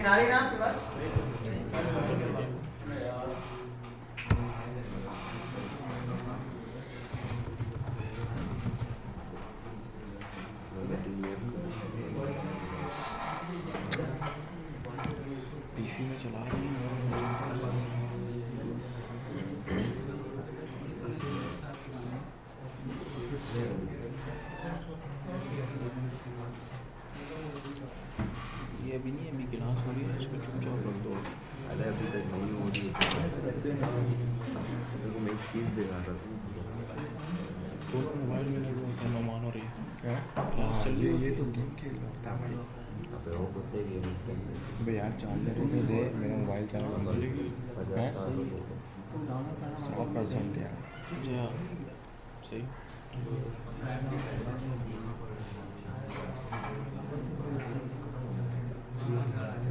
नहीं आ रही ना आपके पास? पीसी में चला रही हूँ। ये अभी नहीं, अभी क्लास हो रही है, इसको चुपचाप रख दो। अरे अभी तक नहीं हो रही है, मैं एक चीज़ दिखा रहा था। दोनों मोबाइल में लगे होते हैं, मान हो रही है। क्लास चल रही ये तो गेम खेल रहा था भाई। अबे वो कुत्ते गेम अबे यार चार्जर तो दे, मेरा मोबाइल चार्ज बंद हो जाएगी। 100% यार। जी हाँ, सही।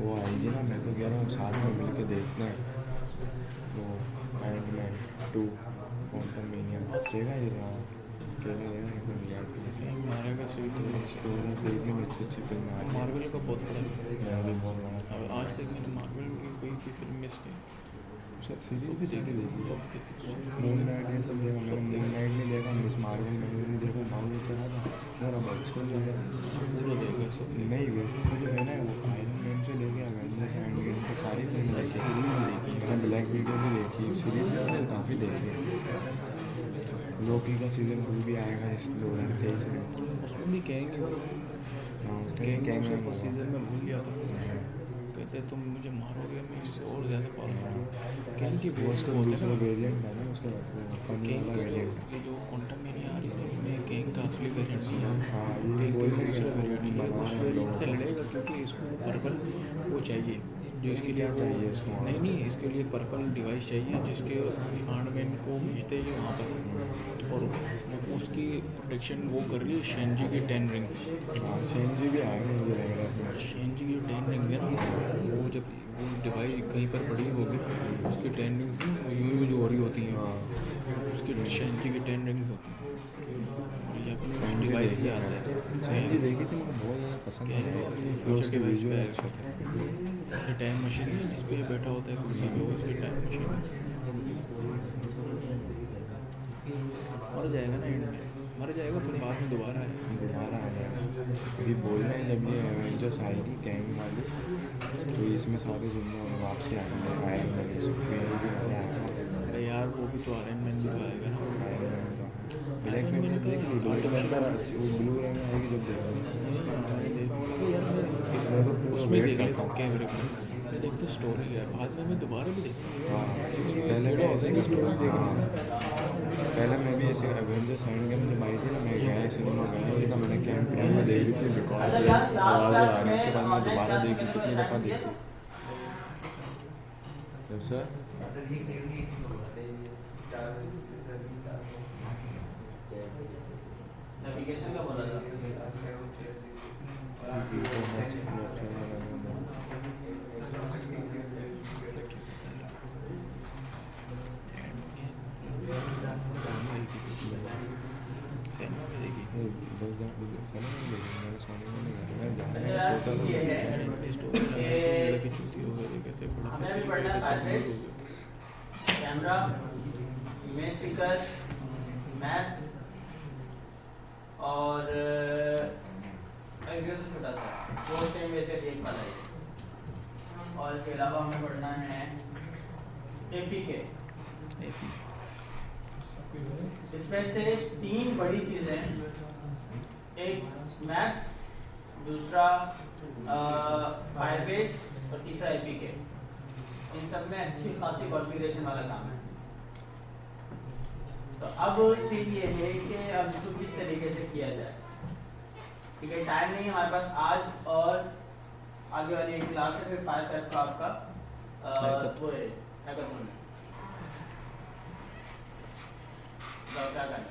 वो आएगी ना, मैं तो कह रहा हूँ साथ में मिलके देखते हैं वो एंटमैन 2 क्वांटममेनिया देगा ये रहा अकेले रहेगा मतलब यार मारेगा सही तो तो देखने में अच्छी अच्छी फिल्म आ रही है। मार्वल का बहुत बड़ा है। मैं भी बहुत बड़ा अब आज तक मैंने मार्वल की कोई भी फिल्म मिस की। सीरीज भी सारी देखी है। मून नाइट ये सब देखा मैंने, मून नाइट नहीं देखा, मिस मार्वल मैंने नहीं देखा, मार्वल चला था मेरा बच्चों जो है पूरा देखा सब। नहीं वैसे मुझे है ना वो आयरन मैन से लेके एवेंजर्स एंड गेम तक सारी फिल्म देखी मैंने, ब्लैक विडो भी देखी, सीरीज भी मैंने काफ़ी देखी है। लोकी का सीज़न 2 भी आएगा इस 2023 में। उसमें भी कहेंगे वो हाँ कहेंगे उसे फर्स्ट सीजन में भूल गया था, कहते तुम मुझे मारोगे मैं इससे और ज़्यादा पालूंगा। कहेंगे वो उसका दूसरा वेरिएंट है ना उसका फनी वाला वेरिएंट। ये जो क्वांटममेनिया आ रही है इसमें कैंग का असली वेरिएंट नहीं है। हाँ कैंग ये का बोल रहे दूसरा वेरिएंट नहीं है, हैं उस वेरिएंट से लड़ेगा क्योंकि इसको पर्पल वो चाहिए जो इसके लिए चाहिए इसको। नहीं इसके लिए पर्पल डिवाइस चाहिए जिसके आर्डमैन को भेजते हैं वहाँ पर, और उसकी प्रोटेक्शन वो कर रही है शेंजी की 10 रिंग्स। हाँ शेंजी भी आएगा मुझे लग रहा है इसमें। शेंजी की 10 रिंग्स है ना, वो जब वो डिवाइस कहीं पर पड़ी होगी उसकी 10 रिंग्स यूज हो रही होती हैं, उसकी शेंजी की 10 रिंग्स होती हैं और ये अपने डिवाइस ही आता है। शेंजी देखी थी मुझे बहुत ज़्यादा पसंद है, फ्यूचर उसके डिवाइस विजुअल पे अच्छे थे। ये टाइम मशीन है जिस पे बैठा होता है कुर्सी पे, वो उसकी टाइम मशीन है। मर जाएगा ना एंड में, मर जाएगा फिर बाद में दोबारा आएगा। दोबारा आ जाएगा। अभी बोल रहे हैं जब ये एवेंजर्स आएगी कैंग वाली तो इसमें सारे जिंदा वापसी आएंगे, आयरन मैन भी आएगा। अरे यार वो भी तो आयरन मैन भी तो आएगा ना। आयरन मैन तो ब्लैक मैन जब देख ली, ब्लैक मैन का वो ब्लू रंग में आएगी जब देखो। मैं तो पूरा उसमें वेट देख करता लेता हूँ। कैमरे में, मैं देखता स्टोरी है, बाद में मैं दोबारा भी देखता हूँ। हाँ पहले मैं ऐसे ही स्टोरी देखना, पहले मैं भी ऐसे एवेंजर्स एंड गेम जब आई थी ना मैं गया सिनेमा गया ही था, मैंने कैंप में देख ली थी बिकॉज आवाज़ आ रही, उसके बाद मैं दोबारा देखी कितनी दफ़ा देखी। सर नेविगेशन का बोला था। हमें भी पढ़ना है file camera, image speaker, math और से छोटा सा वो सेम वैसे एक वाला है। और इसके अलावा हमें पढ़ना है एपीके। इसमें से 3 बड़ी चीजें, एक मैथ, दूसरा फायरबेस और तीसरा एपीके। इन सब में अच्छी खासी कॉन्फ़िगरेशन वाला काम है। तो अब सीन ये है कि अब इसको किस तरीके से किया जाए। ठीक है, टाइम नहीं है हमारे पास आज, और आगे वाली एक क्लास है फिर 5 का आपका वो है हैकाथॉन में। तो क्या करना,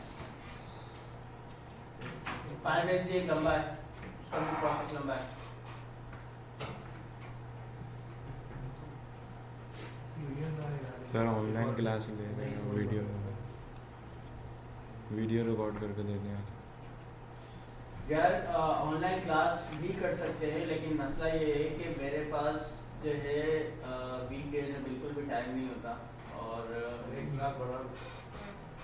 फायरबेस भी एक लंबा है, उसका भी प्रोसेस लंबा है। सर ऑनलाइन क्लास ले रहे हैं, वीडियो रिकॉर्ड करके देते हैं यार ऑनलाइन क्लास भी कर सकते हैं, लेकिन मसला ये है कि मेरे पास जो है वीक डेज में बिल्कुल भी टाइम नहीं होता और एक लाख बड़ा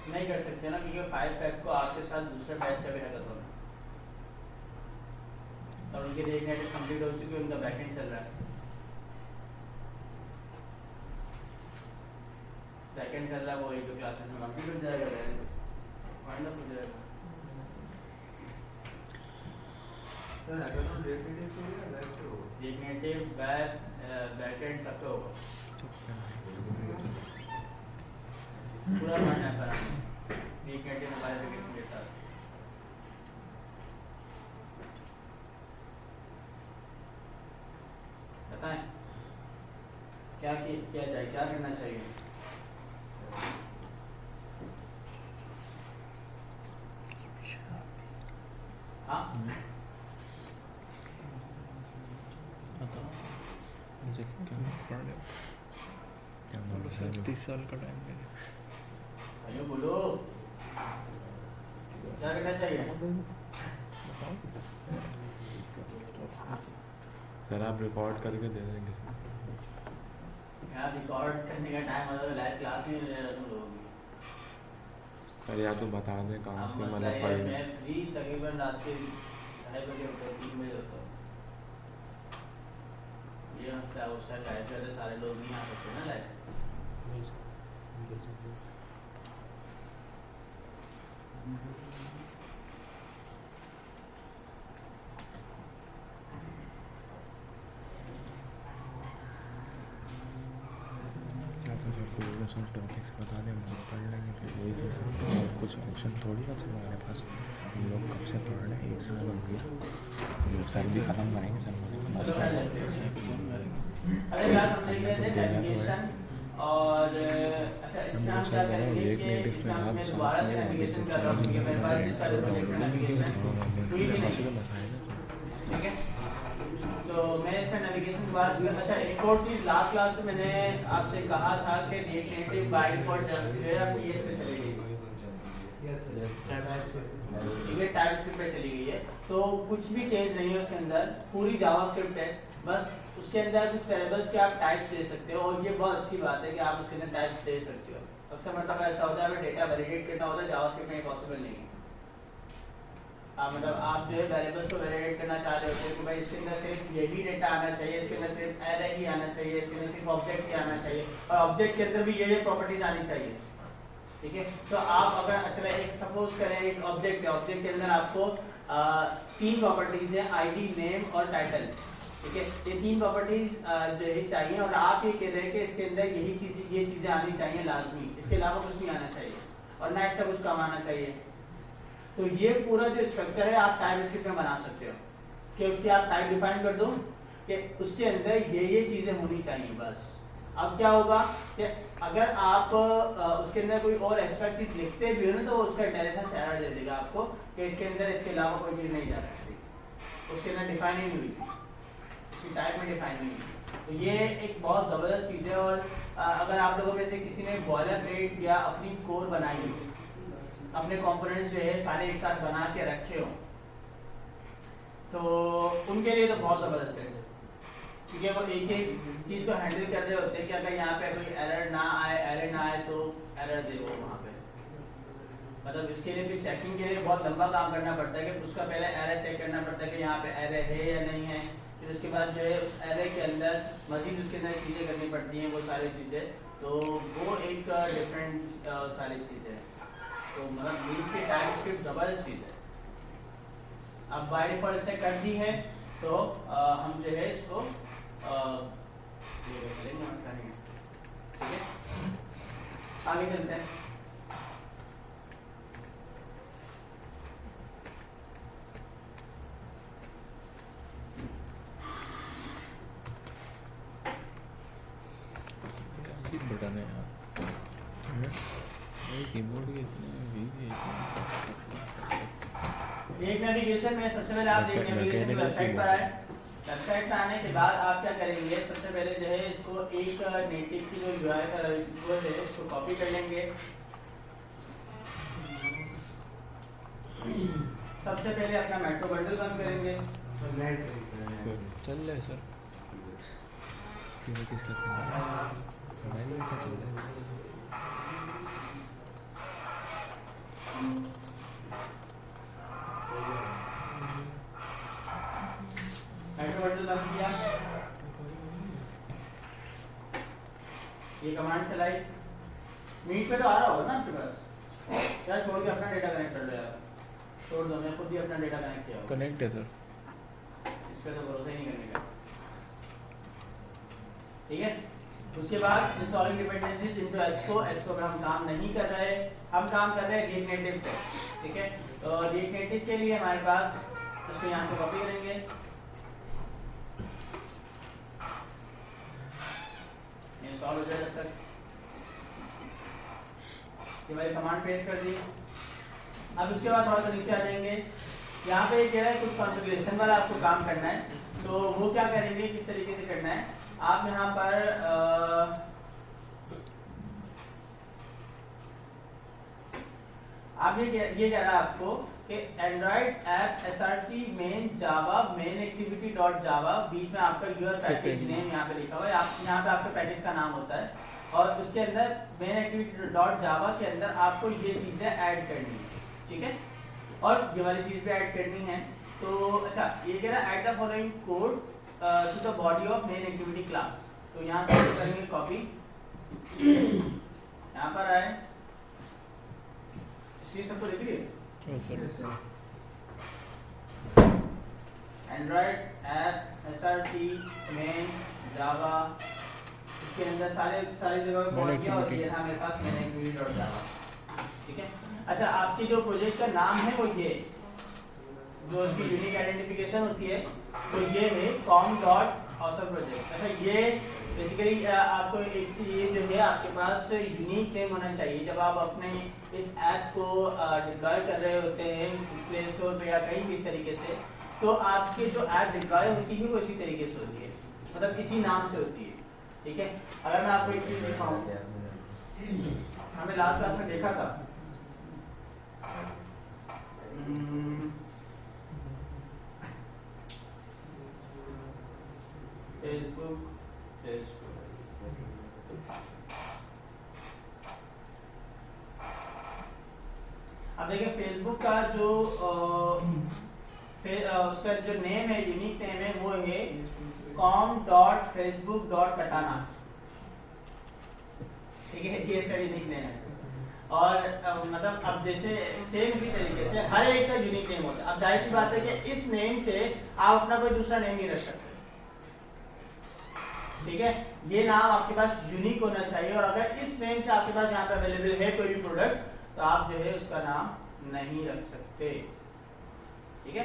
नहीं कर सकते ना, क्योंकि 5 फेब को आपके साथ दूसरे बैच का भी हैकाथॉन है और उनके रेगनेटिव कंप्लीट हो चुकी है, उनका बैकएंड चल रहा है, बैकएंड चल रहा है, वो एक दो क्लासेस में कंप्लीट हो जाएगा, वाइंड अप हो जाएगा। सर हैकाथॉन रेगनेटिव से या लाइव से होगा? रेगनेटिव वेब बैकएंड सब पे होगा, पूरा पढ़ना है पर रेगनेटिव मोबाइल एप्लीकेशन के साथ। बताएं क्या किया जाए, क्या करना चाहिए? हाँ मुझे क्या पढ़ ले, क्या बोलो सर? 30 साल का टाइम है। अयो बोलो क्या करना चाहिए? सर आप रिकॉर्ड करके दे देंगे सर। यार रिकॉर्ड करने का टाइम मतलब लाइव क्लास नहीं ले रहा तुम लोगों की। सर या तो बता दें कहाँ अब से मसला मतलब ये है, पढ़ मैं फ्री तकरीबन रात के 2:30 बजे होता हूँ, 3 बजे होता हूँ। ये मसला है, उस टाइम ऐसे वाले सारे लोग नहीं आ सकते ना लाइव। आप मुझे पूरे सब टॉपिक्स बता दें, हम लोग पढ़ लेंगे फिर वही चीज़। और कुछ ऑप्शन थोड़ी ना सर हमारे पास, हम लोग कब से पढ़ रहे हैं, 1 साल हो गया। सर भी ख़त्म करेंगे सर अरे यार हम देख रहे थे नेविगेशन और अच्छा इसमें हम क्या करेंगे कि इसमें हम मैं दोबारा से नेविगेशन कर रहा हूँ क्योंकि मेरे पास इसका नेविगेशन हुई भी नहीं, ठीक है? तो मैं इसका नेविगेशन दोबारा से अच्छा एक और चीज़ लास्ट क्लास में मैंने आपसे कहा था कि नेटिव बाय डिफॉल्ट जो है अब टीएस पे चली गई है, ठीक है, टाइपस्क्रिप्ट पे चली गई है, तो कुछ भी चेंज नहीं है उसके अंदर, पूरी जावास्क्रिप्ट है, बस उसके अंदर कुछ वेरिएबल्स के आप टाइप्स दे सकते हो और ये बहुत अच्छी बात है कि आप उसके अंदर टाइप्स दे सकते हो। अक्सर मतलब ऐसा होता है डेटा वैलिडेट करना होता है, जावास्क्रिप्ट में पॉसिबल नहीं है। मतलब आप जो है वेरिएबल्स को वैलिडेट करना चाह रहे होते हैं कि भाई इसके अंदर सिर्फ यही डेटा आना चाहिए, इसके अंदर सिर्फ एरे ही आना चाहिए, इसके अंदर सिर्फ ऑब्जेक्ट ही आना चाहिए और ऑब्जेक्ट के अंदर भी ये प्रॉपर्टीज आनी चाहिए, ठीक है? तो आप अगर अच्छा एक सपोज करें एक ऑब्जेक्ट है, ऑब्जेक्ट के अंदर आपको 3 प्रॉपर्टीज है, आईडी, नेम और टाइटल, ठीक है? ये 3 प्रॉपर्टीज जो है चाहिए और आप ये कह रहे हैं कि इसके अंदर ये चीजें आनी चाहिए लाजमी, इसके अलावा कुछ नहीं आना चाहिए और ना इससे कुछ कम आना चाहिए। तो ये पूरा जो स्ट्रक्चर है आप टाइपस्क्रिप्ट में बना सकते हो कि उसकी आप टाइप डिफाइन कर दो कि उसके अंदर ये चीजें होनी चाहिए बस। अब क्या होगा कि अगर आप उसके अंदर कोई और एक्स्ट्रा चीज लिखते भी हो ना तो उसका डायरेक्शन एरर दे देगा आपको कि इसके अंदर इसके अलावा कोई चीज नहीं जा सकती, उसके अंदर डिफाइन ही नहीं हुई, उसकी टाइप में डिफाइन नहीं हुई। तो ये एक बहुत ज़बरदस्त चीज़ है और अगर आप लोगों में से किसी ने बॉयलरप्लेट या अपनी कोर बनाई हो, अपने कंपोनेंट्स जो है सारे एक साथ बना के रखे हो, तो उनके लिए तो बहुत ज़बरदस्त है क्योंकि वो एक एक चीज़ को हैंडल कर रहे होते हैं कि अगर यहाँ पे कोई एरर ना आए तो एरर दे वो वहाँ पे। मतलब इसके लिए भी चेकिंग के लिए बहुत लंबा काम करना पड़ता है कि उसका पहले एरर चेक करना पड़ता है कि यहाँ पे एरर है या नहीं है, फिर उसके बाद जो है उस एरर के अंदर मजीद उसके अंदर चीज़ें करनी पड़ती हैं, वो सारी चीज़ें, तो वो एक डिफरेंट सारी चीज़ें हैं। तो मतलब मीन्स की टाइपस्क्रिप्ट ज़बरदस्त चीज़ है। अब बाय डिफॉल्ट इसने कर दी है तो हम जो है इसको ये चलेंगे, मसला नहीं है, ठीक है? आगे चलते हैं। बटन है यार, कीबोर्ड के इतने वीक है। एक नेविगेशन में सबसे पहले आप एक नेविगेशन की वेबसाइट पर आए, वेबसाइट पर आने के बाद आप क्या करेंगे, सबसे पहले जो है इसको एक नेटिव की जो यूआरएल है इसको कॉपी कर लेंगे। सबसे पहले अपना मेट्रो बंडल बंद करेंगे, चल रहा है सर। क्यों किसका मोबाइल में क्या चल रहा है? हेडर बटन बंद किया, ये कमांड चलाई, मीट पे तो आ रहा होगा ना आपके पास, यार छोड़ के अपना डेटा कनेक्ट कर लो यार, छोड़ दो, मैं खुद ही अपना डेटा कनेक्ट किया होगा, कनेक्ट है सर। इस पे तो भरोसा ही नहीं करने का। ठीक है, उसके बाद इंस्टॉलिंग डिपेंडेंसीज इनटू एस्को पे हम काम नहीं कर रहे, हम काम कर रहे हैं रिएक्ट नेटिव पे। ठीक है, तो रिएक्ट नेटिव के लिए हमारे पास इसको यहाँ से कॉपी करेंगे, इंस्टॉल हो जाए जब तक, ये वाली कमांड पेस्ट कर दी। अब उसके बाद थोड़ा सा नीचे आ जाएंगे, यहाँ पे क्या है कुछ कॉन्फ़िगरेशन वाला आपको काम करना है, तो वो क्या करेंगे, किस तरीके से करना है। आप यहाँ पर आप ये कह रहा है आपको कि एंड्रॉइड ऐप src मेन जावा मेन एक्टिविटी डॉट जावा, बीच में आपका यूर पैकेज नेम यहाँ पे लिखा हुआ है, आप यहाँ पे आपके पैकेज का नाम होता है, और उसके अंदर मेन एक्टिविटी डॉट जावा के अंदर आपको ये चीज़ें ऐड करनी है। ठीक है, और ये वाली चीज़ भी ऐड करनी है। तो अच्छा, ये कह रहा है add the following code to the body of main activity class, तो यहाँ से करेंगे कॉपी, यहाँ पर आए, स्क्रीन सबको दिख रही है? एंड्रॉइड ऐप src मेन जावा, इसके अंदर सारी जगह पे पहुंच गया, और ये था मेरे पास मेन एक्टिविटी डॉट जावा। ठीक है, अच्छा आपकी जो प्रोजेक्ट का नाम है वो ये, जो इसकी यूनिक आइडेंटिफिकेशन होती है तो ये है com डॉट awesome प्रोजेक्ट। अच्छा ये बेसिकली आपको एक ये जो है आपके पास यूनिक नेम होना चाहिए, जब आप अपने इस ऐप को डिप्लॉय कर रहे होते हैं प्ले स्टोर पे या कहीं भी इस तरीके से, तो आपके जो ऐप डिप्लॉय होती है वो इसी तरीके से होती है, मतलब इसी नाम से होती है। ठीक है, अगर मैं आपको एक चीज़ दिखाऊँ, हमने लास्ट क्लास में देखा था, फेसबुक अब देखिए फेसबुक का जो उसका जो नेम है, यूनिक नेम है, वो है com.facebook.katana। ठीक है, ये इसका यूनिक नेम है, और मतलब अब जैसे सेम इसी तरीके से हर एक का यूनिक नेम होता है। अब जाहिर सी बात है कि इस नेम से आप अपना कोई दूसरा नेम नहीं रख सकते। ठीक है, ये नाम आपके पास यूनिक होना चाहिए, और अगर इस नेम से आपके पास यहाँ पे अवेलेबल है कोई भी प्रोडक्ट, तो आप जो है उसका नाम नहीं रख सकते। ठीक है,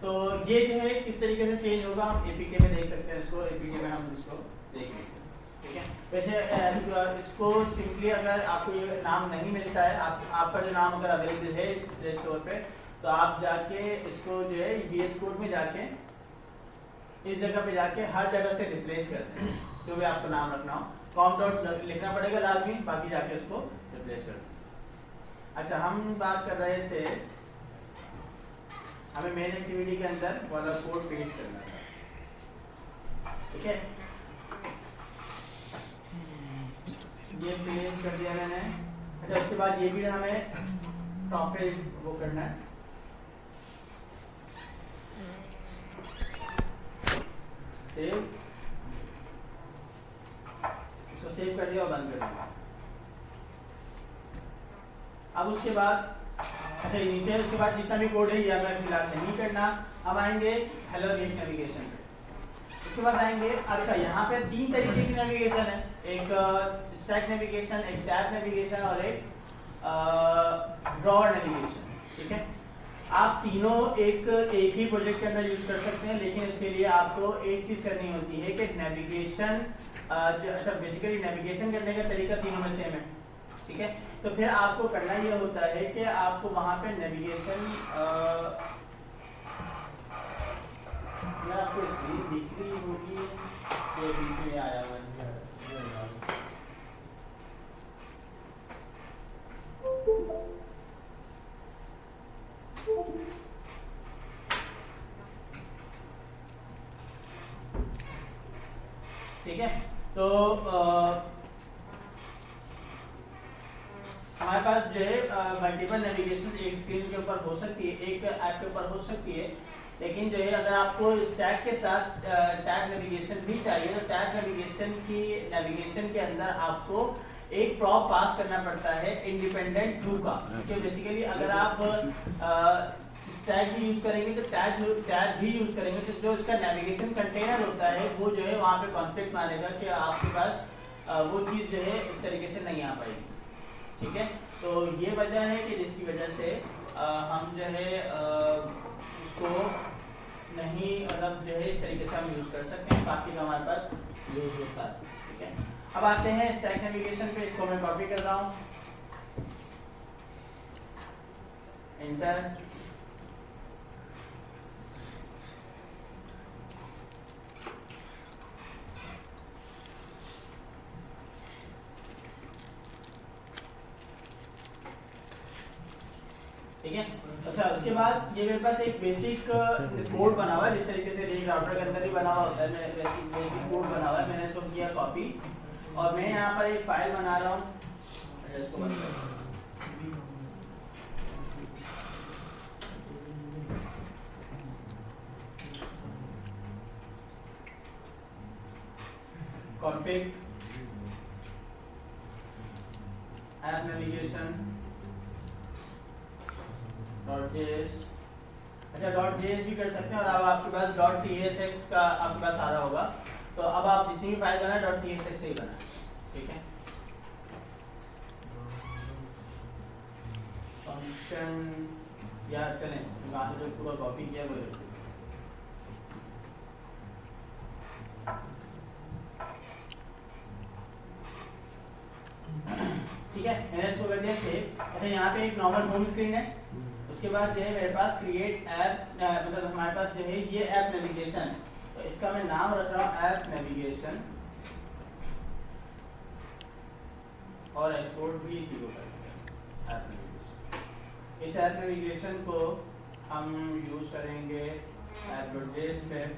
तो ये जो है किस तरीके से चेंज होगा हम एपीके में देख सकते हैं, इसको एपीके में हम इसको देखेंगे। ठीक है, वैसे इसको सिंपली अगर आपको ये नाम नहीं मिलता है, आपका जो नाम अगर अवेलेबल है प्ले स्टोर पे, तो आप जाके इसको जो है VS कोड में जाके इस जगह पे जाके हर जगह से रिप्लेस करते हैं, जो भी आपको नाम रखना हो, com डॉट लिखना पड़ेगा लाजमी, बाकी जाके उसको रिप्लेस करते हैं। अच्छा, हम बात कर रहे थे, हमें मेन एक्टिविटी के अंदर वाला कोड पेस्ट करना था। ठीक है, ये पेस्ट कर दिया मैंने। अच्छा, उसके बाद ये भी हमें टॉप पे वो करना है, सेव, इसको सेव कर दिया और बंद कर दिया। अब उसके बाद अच्छा नीचे उसके बाद जितना भी कोड है ये हमें फिलहाल नहीं करना। अब आएंगे हेलो रिएक्ट नेविगेशन पे, उसके बाद आएंगे, अच्छा यहाँ पे 3 तरीके की नेविगेशन है, एक स्टैक नेविगेशन, एक टैब नेविगेशन और एक ड्रॉअर नेविगेशन। ठीक है, आप तीनों एक ही प्रोजेक्ट के अंदर यूज कर सकते हैं, लेकिन उसके लिए आपको एक चीज करनी होती है कि नेविगेशन अच्छा बेसिकली नेविगेशन करने का तरीका तीनों में सेम है। ठीक है, तो फिर आपको करना ये होता है कि आपको वहां पे नेविगेशन आपको स्क्रीन दिख रही होगी, ये बीच में आया हुआ है। ठीक है, तो हमारे पास जो है मल्टीपल नेविगेशन एक स्क्रीन के ऊपर हो सकती है, एक ऐप के ऊपर हो सकती है, लेकिन जो है अगर आपको इस टैग के साथ टैग नेविगेशन भी चाहिए तो टैग नेविगेशन के अंदर आपको एक प्रॉप पास करना पड़ता है इंडिपेंडेंट टू का, क्योंकि बेसिकली अगर आप टैग भी यूज करेंगे तो टैग भी यूज करेंगे तो जो इसका नेविगेशन कंटेनर होता है वो जो है वहाँ पे कॉन्फ्लिक्ट मारेगा कि आपके पास वो चीज़ जो है इस तरीके से नहीं आ पाएगी। ठीक है, तो ये वजह है कि जिसकी वजह से हम जो है उसको नहीं मतलब जो है इस तरीके से हम यूज़ कर सकते हैं, बाकी का हमारे पास यूज होता है। ठीक है, अब आते हैं स्टैक नेविगेशन पे, इसको मैं कॉपी कर रहा हूँ, एंटर। ठीक है, अच्छा उसके बाद ये मेरे पास एक बेसिक कोड बना हुआ है जिस तरीके से एक राउटर के अंदर ही बना हुआ होता है, मैं बेसिक कोड बना हुआ है, मैंने इसको किया कॉपी और मैं यहाँ पर एक फाइल बना रहा हूँ, इसको बंद कर config app navigation .js, अच्छा .js भी कर सकते हैं और अब आपके पास .tsx का आपके पास आ रहा होगा, तो अब आप जितनी भी फाइल बनाए .tsx से ही बनाए। ठीक है, फंक्शन या चलें वहाँ से जो पूरा कॉपी किया वो ठीक है, मैंने इसको कर दिया सेव। अच्छा यहाँ पे एक नॉर्मल होम स्क्रीन है, उसके बाद जो है मेरे पास क्रिएट ऐप, मतलब हमारे पास जो है ये ऐप नेविगेशन, तो इसका मैं नाम रख रहा हूँ ऐप नेविगेशन और एक्सपोर्ट भी इसी को करेंगे ऐप नेविगेशन। इस ऐप नेविगेशन को हम यूज करेंगे app.js पे।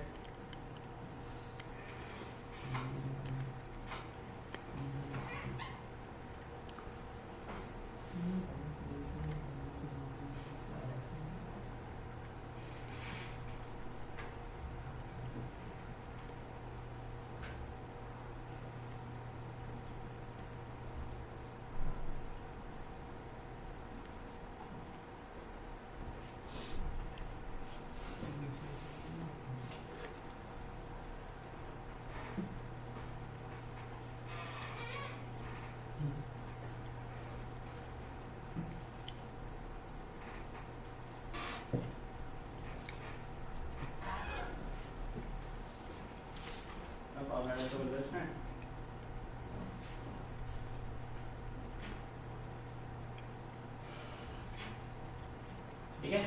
ठीक है,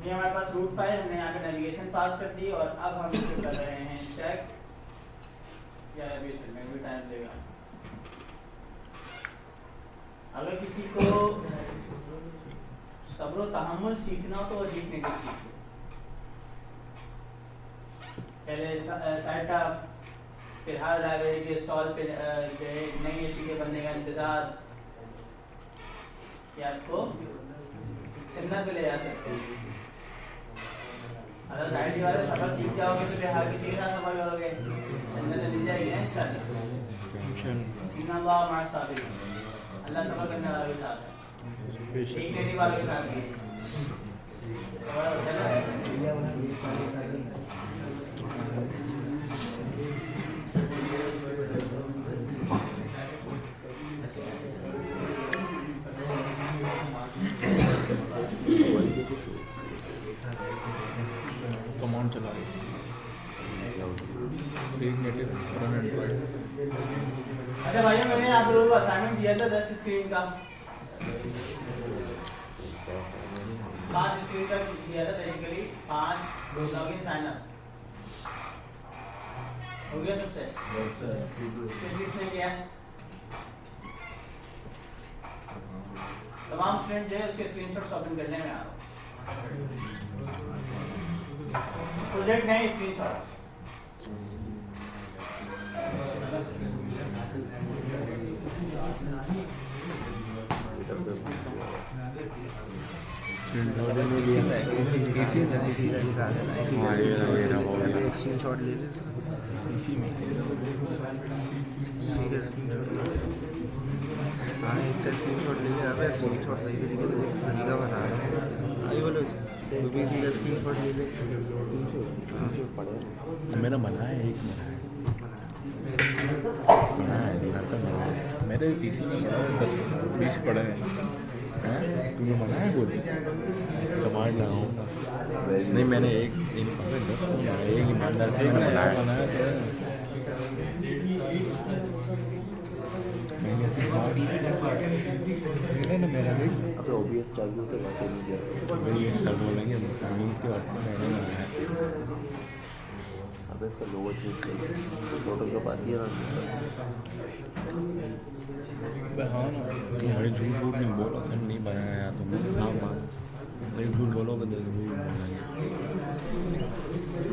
ये हमारे पास रूट फाइल, हमने यहाँ पे नेविगेशन पास कर दी और अब हम इसको कर रहे हैं चेक, या अभी चलने में भी टाइम लेगा। अगर किसी को सब्र और तहम्मुल सीखना हो तो डीप नेटिव सीखो। पहले सेटअप, फिर हर लाइब्रेरी के इंस्टॉल पे जो है नई एसी के बनने का इंतजार, कि आपको जन्नत पे ले जा सकते हैं। अगर गाइड वाले सफर सीख जाओगे तो बिहार किसी के साथ सफर करोगे, जन्नत मिल जाएगी ना इंशाअल्लाह। अल्लाह हमारे साथ है, अल्लाह सफर करने वालों के साथ है, एक नेटिव वालों के साथ है। कमांड चला रही नेटिव रन एंड्रॉइड। अच्छा भाइयों, मैंने आप लोगों को असाइनमेंट दिया था 10 स्क्रीन का, 5 स्क्रीन का दिया था, बेसिकली 5 लॉगिन साइन अप हो गया सबसे? किसने किया? तमाम स्टूडेंट जो है उसके स्क्रीनशॉट्स ओपन करने में आ रहा हूँ। प्रोजेक्ट नहीं, स्क्रीनशॉट। स्क्रीनशॉट ले लिया इसी में दिखा देना हाँ ये रहा वो वाला एक स्क्रीनशॉट ले ले इसी में ठीक है स्क्रीनशॉट हाँ एक का स्क्रीनशॉट ले ले अबे स्क्रीनशॉट सही तरीके से तरीका बता रहा हूँ आई बोलो तो भी इसी का स्क्रीनशॉट ले ले स्क्रीनशॉट पड़ेगा मेरा बना है एक बना है घर का बना है मेरे पीसी में 10-20 पड़े हैं। तूने बनाया खुद कमांड लगाऊंगा नहीं मैंने एक 10 को बनाया एक ईमानदार से मैंने बनाया तो है ना मेरा भी अब OBS चालू तो बातें नहीं किया वही सर बोलेंगे मीन्स के बाद मैंने बनाया अब इसका लोगो चेंज कर फोटो का बात ही है हाँ ना ये हमें झूठ झूठ नहीं बोलो सर नहीं बनाया तुम साफ बात नहीं झूठ बोलोगे तो झूठ बोलेंगे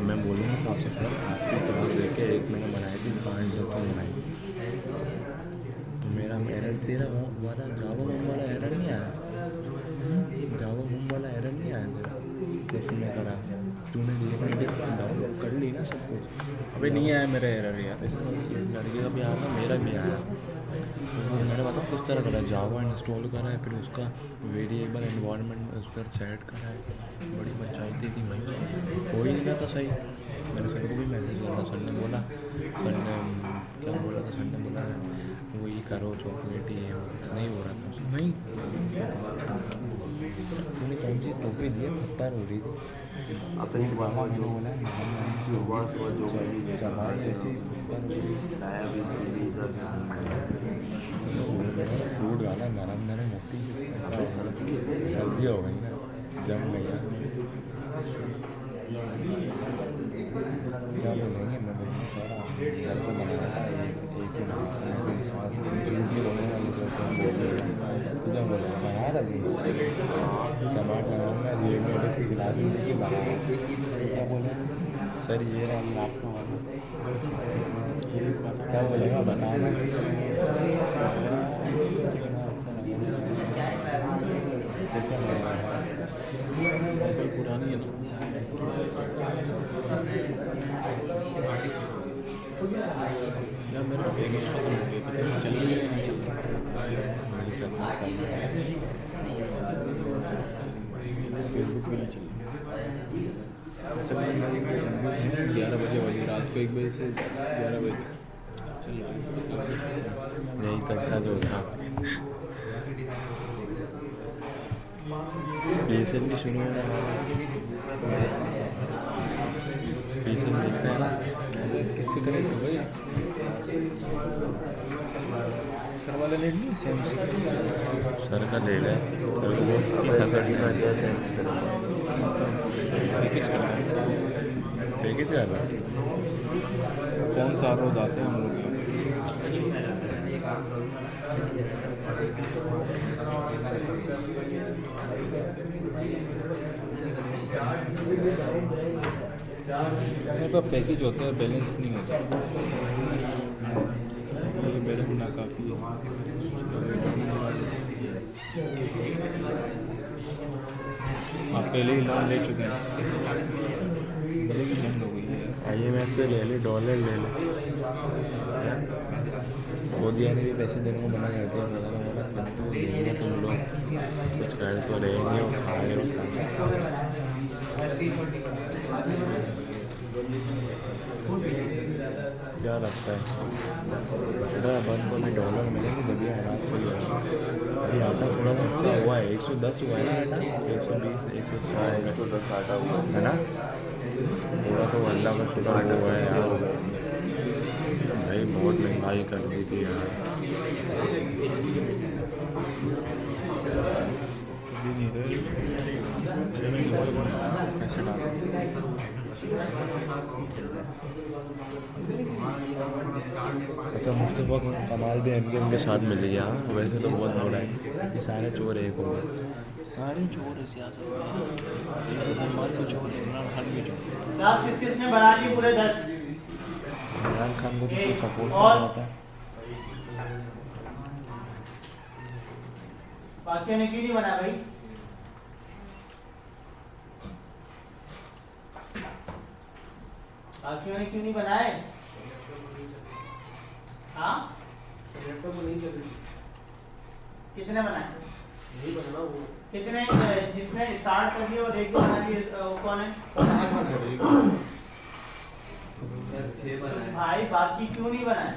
मैं बोलूँगा साफ से सर आपकी क्लास देख के एक मैंने बनाई थी 5 जो तुम बनाई तो मेरा एरर तेरा वाला जावा होम वाला एरर नहीं आया जावा होम वाला एरर नहीं आया तेरा तो तुमने करा तूने डाउनलोड कर ली ना सब कुछ अबे नहीं आया मेरा एरर यार। इस लड़के का भी आया था मेरा भी आया तो मैंने बताऊँ किस तरह करा जावा इंस्टॉल करा है फिर उसका वेरिएबल एनवायरनमेंट उस पर सेट करा है बड़ी पंचायती थी भाई हो ही नहीं था सही मैंने सर को भी मैसेज बोला सर ने बोला सर ने क्या बोला था सर ने बोला वही करो चॉकलेट ही है नहीं हो रहा था नहीं तूने कौन सी टोपी दी है खत्तार हो रही थी अपनी बोला जो बोला सुबह सुबह जो चबाई ऐसी आया भी फ्रूट डाला नरम नरम होती सर्दी हो गई ना जम गई क्या बोलेंगे मैं बोलूँगा सारा घर को बनाया था एक ही झूठ नहीं बोलने वाले सर से बोल रहे तो क्या बोलेगा बनाया था जी टमाटर मैं रेडीमेड की गिलास की बनाया तो क्या बोले सर ये रहा आपका वाला क्या बोलेगा बनाना पुरानी है ना यार मेरा पैकेज खत्म हो गया पता नहीं चल रही है नहीं चल रहा फेसबुक पे नहीं चल रहा 11 बजे वाली रात को 1 बजे से 11 बजे चल रहा है यही तक का जो था PSL भी शुरू होना PSL देखना है ना किससे कनेक्ट हो गई सर वाला नेट नहीं सेम सर का ले ले सर को बहुत पैकेज करना है पैकेज कर रहा कौन सा रोज आते हैं हम लोग मेरे पास पैकेज होता है बैलेंस नहीं होता ये बैलेंस ना काफ़ी है आप पहले ही लोन ले चुके हैं भले की बंद हो गई है IMF से ले ले डॉलर ले ले सऊदी ने भी पैसे देने को मना करते हैं बोला तो देंगे तुम लोग कुछ कर तो रहेंगे और खा रहे हो साथ क्या लगता है बंद को भी डॉलर मिलेंगे बढ़िया आराम से अभी आटा थोड़ा सस्ता हुआ है 110 हुआ है ना आटा 120 110 आटा हुआ है ना थोड़ा तो अल्लाह का शुक्र हुआ है यार भाई बहुत महंगाई कर दी थी यार अच्छा मुस्तफ़ा कमाल भी एम के साथ मिल गया वैसे तो बहुत बुरा है ये सारे चोर एक हो गए सारे चोर है सियासत में मुसलमान भी चोर है इमरान खान भी चोर 10 किसने बना दी पूरे 10 इमरान खान को तो सपोर्ट और करना था बाकी ने क्यों नहीं बना भाई बाकियों ने क्यों नहीं बनाए? हाँ लैपटॉप नहीं चल रही, कितने बनाए? नहीं बनना वो। कितने जिसने स्टार्ट कर दिया और एक दो बना लिए वो कौन है? यार 6 बनाए भाई बाकी क्यों नहीं बनाए?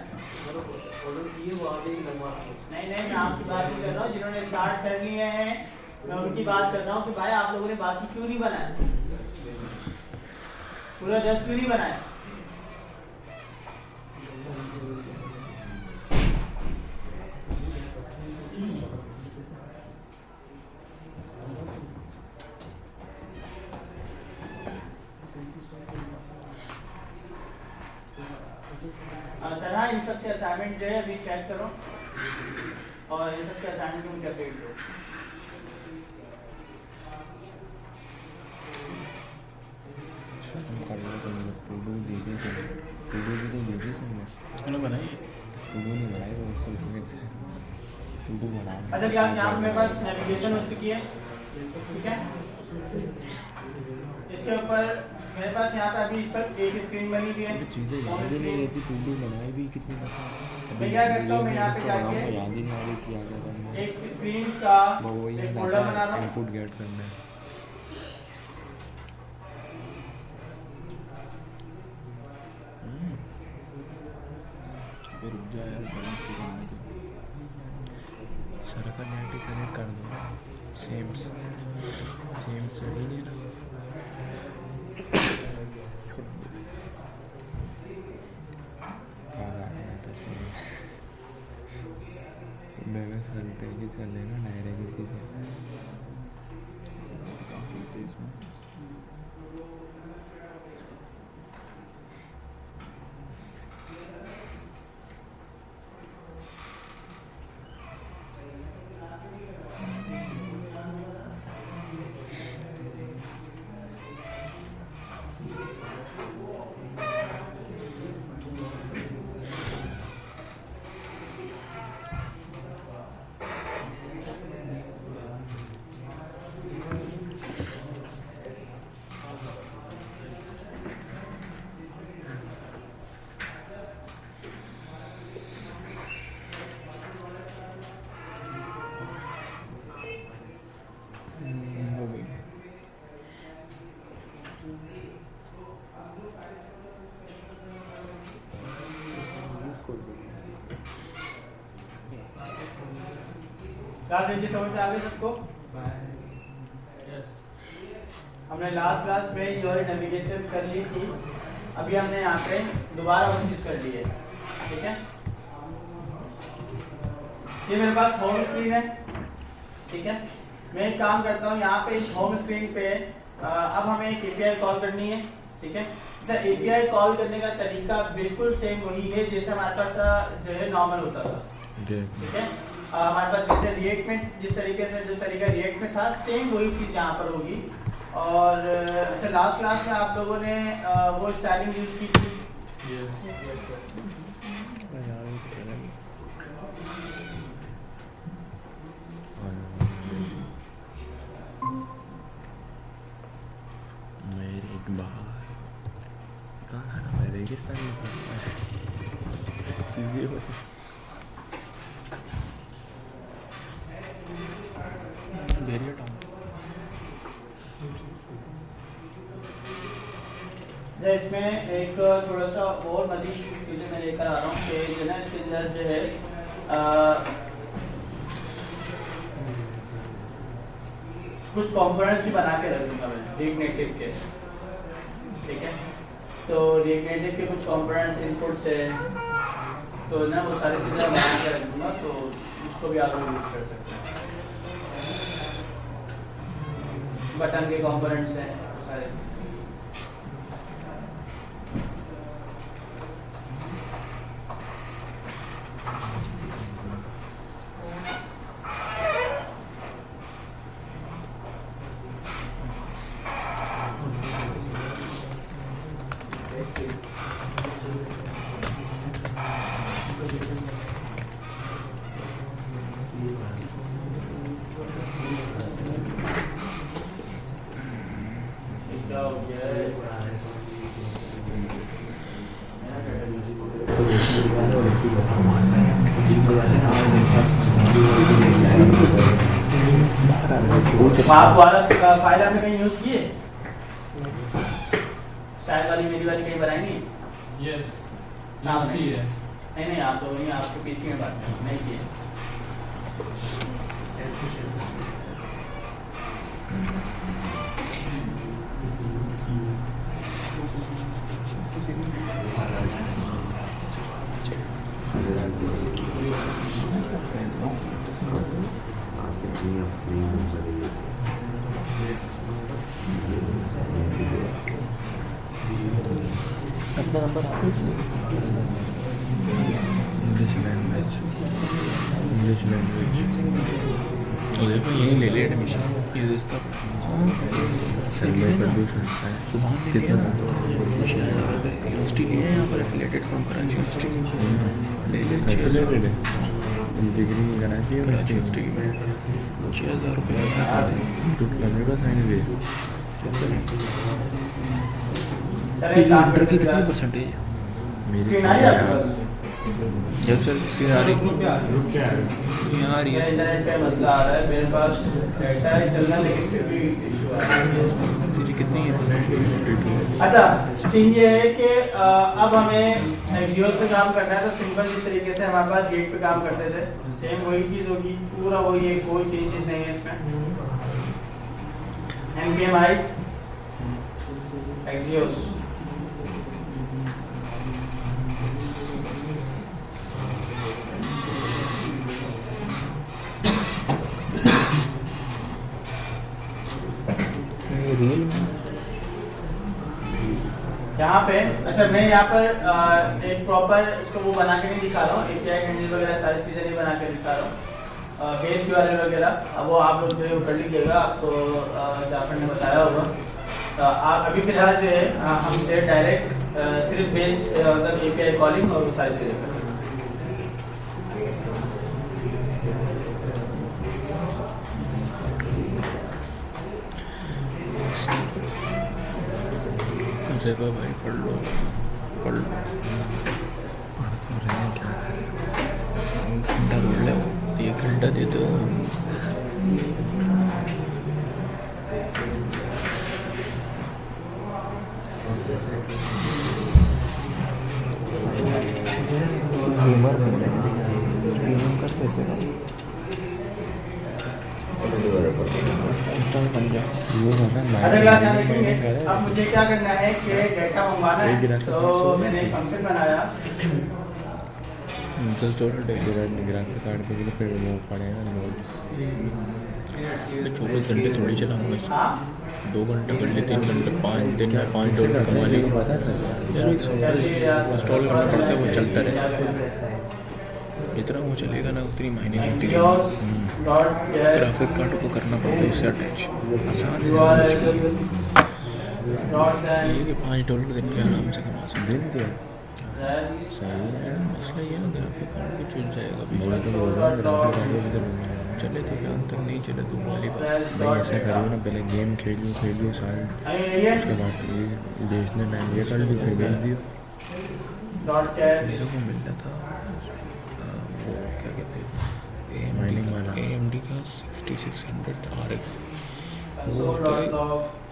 ऑर्डर किए वो आगे ही लगवा रहे हैं। नहीं नहीं, मैं आपकी बात नहीं कर रहा हूँ, जिन्होंने स्टार्ट कर लिए हैं मैं उनकी बात कर रहा हूँ कि भाई आप लोगों ने बाकी क्यों नहीं बनाए? पूरा 10 क्यों नहीं बनाए? तरह इन सबके असाइनमेंट जो है अभी चेक करो और इन सबके असाइनमेंट को मुझे अपडेट दो। उसने बनाई अच्छा क्लास यहाँ पे मेरे पास नेविगेशन हो चुकी है, ठीक है। इसके ऊपर मेरे पास यहाँ पे अभी इस वक्त एक स्क्रीन बनी हुई है। चीज़ें याद ही नहीं रहती, टू डू बनाई भी कितनी दफ़ा। मैं क्या करता हूँ, मैं यहाँ पे जाके याद ही नहीं आ रही कि आगे करना है। एक स्क्रीन का वो एक याद फोल्डर बना आता रहा है, हूँ। इनपुट गेट करना है। रुक जा यार, सर का नेट ही कनेक्ट कर दो, सेम स्टडी नहीं रहा। मैंने चलते कि चलेगा डायरेक्ट किसी से कहाँ चलते इसमें। हो गई। क्लास जी समझ में आ गई सबको? हमने लास्ट क्लास में योर नेविगेशन कर ली थी, अभी हमने यहाँ पे दोबारा वो चीज कर ली है, ठीक है। ये मेरे पास होम स्क्रीन है, ठीक है। मैं एक काम करता हूँ, यहाँ पे इस होम स्क्रीन पे अब हमें एक एपीआई कॉल करनी है, ठीक है। एपीआई कॉल करने का तरीका बिल्कुल सेम वही है जैसे हमारे पास जो है नॉर्मल होता था, ठीक है। हमारे पास जैसे रिएक्ट में जिस तरीके से जो तरीका रिएक्ट में था सेम वही चीज़ यहाँ पर होगी। और अच्छा लास्ट क्लास में आप लोगों ने वो स्टाइलिंग यूज की थी, मेरे बाहर कहाँ मैं रेगिस्तान में बैरियर टाउन। इसमें एक थोड़ा सा और मजीद चीज़ें मैं लेकर आ रहा हूँ कि जो है इसके अंदर जो है कुछ कंपोनेंट्स भी बना के रखूँगा मैं रिएक्ट नेटिव के, ठीक है। तो रिएक्ट नेटिव के कुछ कंपोनेंट्स इनपुट्स है, तो ना वो सारी चीज़ें बना के रख दूँगा, तो उसको भी आप लोग यूज कर सकते हैं। बटन के कंपोनेंट्स हैं वो सारे। आप वाला फाइल आपने कहीं यूज किए? स्टाइल वाली मेरी वाली कहीं बनाई नहीं? यस नाम की है। नहीं नहीं, आप तो नहीं, आपके पीसी में बात नहीं किए। अपना नंबर आता है इसमें इंग्लिश लैंग्वेज तो देखो यही ले ले एडमिशन ये सस्ता पर भी सस्ता है। सुबह कितना? 6,000 रुपये यूनिवर्सिटी लिए हैं यहाँ पर एफिलेटेड फ्रॉम कराची यूनिवर्सिटी ले ले 6,000 डिग्री नहीं करना चाहिए कराची यूनिवर्सिटी में 6,000 रुपये तो मेरे पास साइन भी है। इंटर की कितनी परसेंटेज है? मेरी स्क्रीन आई आपके पास? यस सर स्क्रीन आ रही यहाँ आ रही है। इंटरनेट पे मसला आ रहा है, मेरे पास डेटा है चलना, लेकिन फिर भी इशू आ रहा है। तेरी कितनी है? अच्छा, सीन ये है कि अब हमें एक्सियोस पे काम करना है, तो सिंपल जिस तरीके से हमारे पास गेट पे काम करते थे सेम वही चीज़ होगी, पूरा वही है, कोई चेंजेस नहीं है इसमें। npm i एक्सियोस रियल यहाँ पे। अच्छा, मैं यहाँ पर एक प्रॉपर इसको वो बना के नहीं दिखा रहा हूँ, API हैंडल वगैरह सारी चीज़ें नहीं बना के दिखा रहा हूँ। बेस URL वगैरह अब वो आप लोग जो है वो कर लीजिएगा, आपको जाफर ने बताया होगा। आप अभी फिलहाल जो है हम डायरेक्ट सिर्फ बेस मतलब API कॉलिंग और वो सारी चीज़ें करें। जेबा भाई पढ़ लो घंटा पढ़ लो, 1 घंटा दे दो। गेमर स्ट्रीमिंग कर कैसे अगले क्लास में देखेंगे। अब मुझे क्या करना है कि डेटा मंगवाना है, तो मैंने एक फंक्शन बनाया। $10 ग्राफिक कार्ड पे भी तो फिर वो पड़ेगा लोग। 24 घंटे थोड़ी चलाऊंगा, हाँ 2 घंटे कर ले, 3 घंटे, 5 दिन में $5 कमा लेगा। पता था यार एक इंस्टॉल करना पड़ता है, वो चलता रहता है। जितना वो चलेगा ना उतनी मायने नहीं होती। ग्राफिक कार्ड को करना पड़ता है उससे अटैच, आसान है। ये कि $5 दिन के आराम से कमा सकते दिन दिया सही है। मसला ये ना ग्राफिक कार्ड को चुन जाएगा बोले तो बोल रहा हूँ ग्राफिक कार्ड भी तो चले तो क्या तक नहीं चले तो वाली बात। भाई ऐसा करियो ना, पहले गेम खेलियो सारे, उसके बाद ये बेचने टाइम ये कर लियो, फिर बेच दियो। मेरे को मिल रहा था वो क्या कहते हैं Mining वाला। AMD का 6600 RX, वो होता है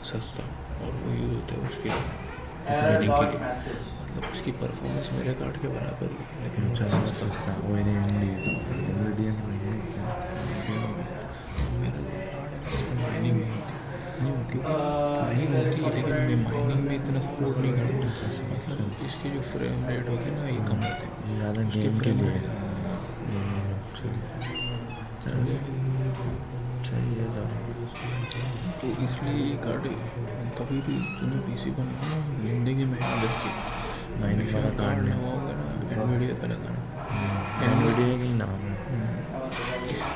सस्ता और वो यूज़ होता है उसके ट्रेनिंग के लिए, मतलब उसकी परफॉर्मेंस मेरे कार्ड के बराबर ही है, लेकिन ज़्यादा सस्ता वो नहीं इंग्रेडिएंट में है मेरा जो कार्ड है उसमें माइनिंग नहीं होती, क्योंकि माइनिंग होती है लेकिन मैं माइनिंग में इतना सपोर्ट नहीं करता। मतलब इसके जो फ्रेम रेट होते हैं ना ये कम होते हैं ज़्यादा गेम के लिए सही है तो इसलिए ये कार्ड कभी भी तूने PC बनाना ना जिंदगी में देखी माइनिंग वाला कार्ड कार्ड लगा होगा ना NVIDIA का लगाना। NVIDIA के नाम है।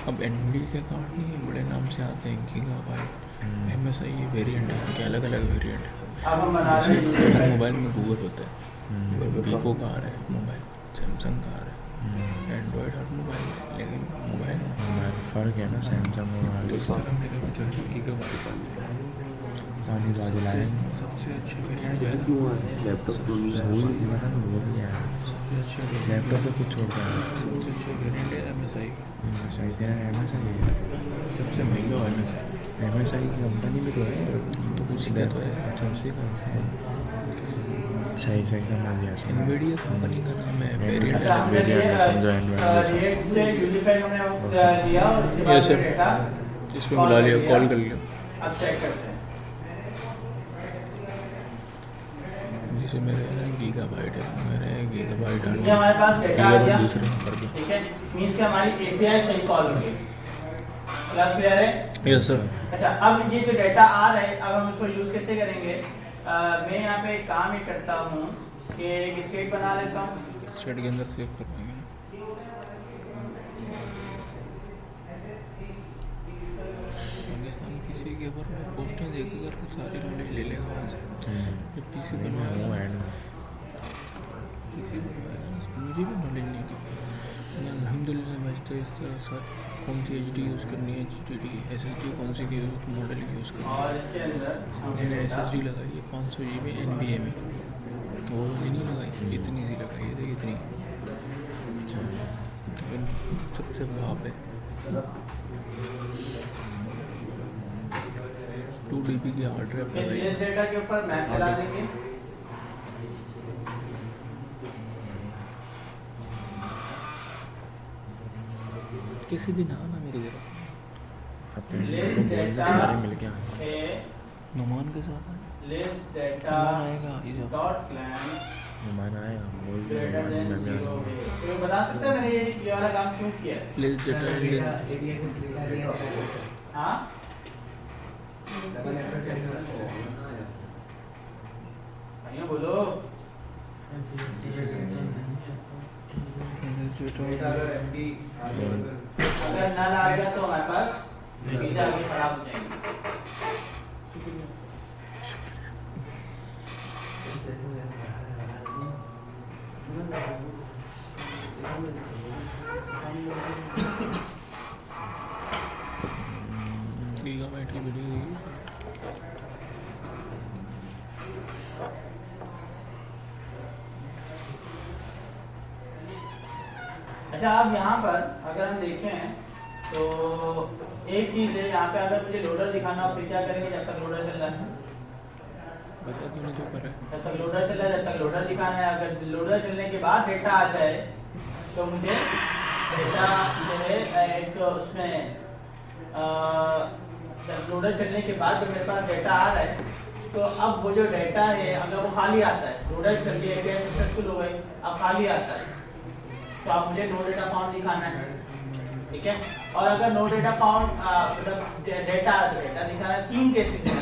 अब NVIDIA के कार्ड नहीं है, बड़े नाम से आते हैं गीगाबाइट MSI, ये वेरिएंट है उनके, अलग अलग वेरिएंट है। अब हम बना रहे हैं हर मोबाइल में गूगल होता है, वीवो का आ रहा है मोबाइल, सैमसंग का आ रहा है, एंड्रॉयड हर मोबाइल में, लेकिन मोबाइल में फ़र्क है ना सैमसंग और इस तरह मेरे को जो है गीगाबाइट पानी बाजू लाए सबसे अच्छे वेरिएंट जो है लैपटॉप वो भी है। सबसे अच्छा लैपटॉप पे कुछ छोड़ता है सबसे अच्छा वेरिएंट है MSI का। MSI तेरा MSI है सबसे महंगा MSI। MSI की कंपनी भी तो है तो उसी का तो है। अच्छा उसी का है सही सही समझ गया NVIDIA कंपनी का नाम है, वेरिएंट अच्छा है। हमने Variant समझो NVIDIA रिएक्ट से यूनिफाई हमने लिया और उसके बाद Yes, sir. डेटा इसमें बुला लिया, कॉल कर लिया। अब चेक करते हैं। जैसे मेरे गीगाबाइट है, मेरे गीगाबाइट आ ये हमारे पास डेटा आ गया, दूसरे नंबर पे। ठीक है, मीन्स कि हमारी API सही कॉल हो गई। क्लास क्लियर है? Yes sir. अच्छा, अब ये जो डेटा आ रहा है, अब हम इसको यूज कैसे करेंगे? मैं यहाँ पे एक काम ही करता हूँ कि एक स्टेट बना लेता हूँ। स्टेट के अंदर सेव कर पाएंगे ना। पाकिस्तान किसी के ऊपर पोस्टें देखकर करके सारी नॉलेज ले लेगा वहाँ से। जब PC बनवाएगा PC बनवाएगा ना, मुझे भी नॉलेज नहीं थी। अल्हम्दुलिल्लाह बचते इसके साथ कौन सी HD यूज़ करनी है, HDD SSD कौन सी की मॉडल यूज़ करनी है। और इसके अंदर मैंने SSD लगाई है 500 GB NVMe, वो नहीं लगाई, इतनी सी लगाई है, देख इतनी। लेकिन सबसे भाप है 2 DB की हार्ड ड्राइव इस लगाई। डेटा के ऊपर मैप चला देंगे। किसी दिन आना मेरी तरफ, लिस्ट डेटा सारे मिल के आए है, नुमान के साथ लिस्ट डेटा नुमान आएगा ये सब। डॉट क्लास नुमान आएगा बोल दे ग्रेटर देन नुमान 0 में है। तो बता सकते हैं मैंने ये वाला काम क्यों किया है? प्लीज डेटा हाँ, भैया बोलो। अगर नल आएगा तो हमारे पास नतीजा आगे खराब हो जाएंगे। गीगाबाइट की वीडियो देखी। अच्छा, अब यहाँ पर अगर हम देखें तो एक चीज़ है यहाँ पे, अगर मुझे लोडर दिखाना हो फिर क्या करेंगे? जब तक लोडर चल रहा है, बता तूने जो करा है। जब तक लोडर चल रहा है, जब तक लोडर दिखाना है। अगर लोडर चलने के बाद डेटा आ जाए तो मुझे डेटा जो है एक उसमें जब लोडर चलने के बाद जब मेरे पास डेटा आ रहा है तो अब वो जो डेटा है अगर वो खाली आता है, लोडर चल गई API सक्सेसफुल हो गई, अब खाली आता है तो अब मुझे नो डेटा फाउंड दिखाना है, ठीक है। और अगर नो डेटा फाउंड मतलब डेटा दिखाना है, 3 केसेस है,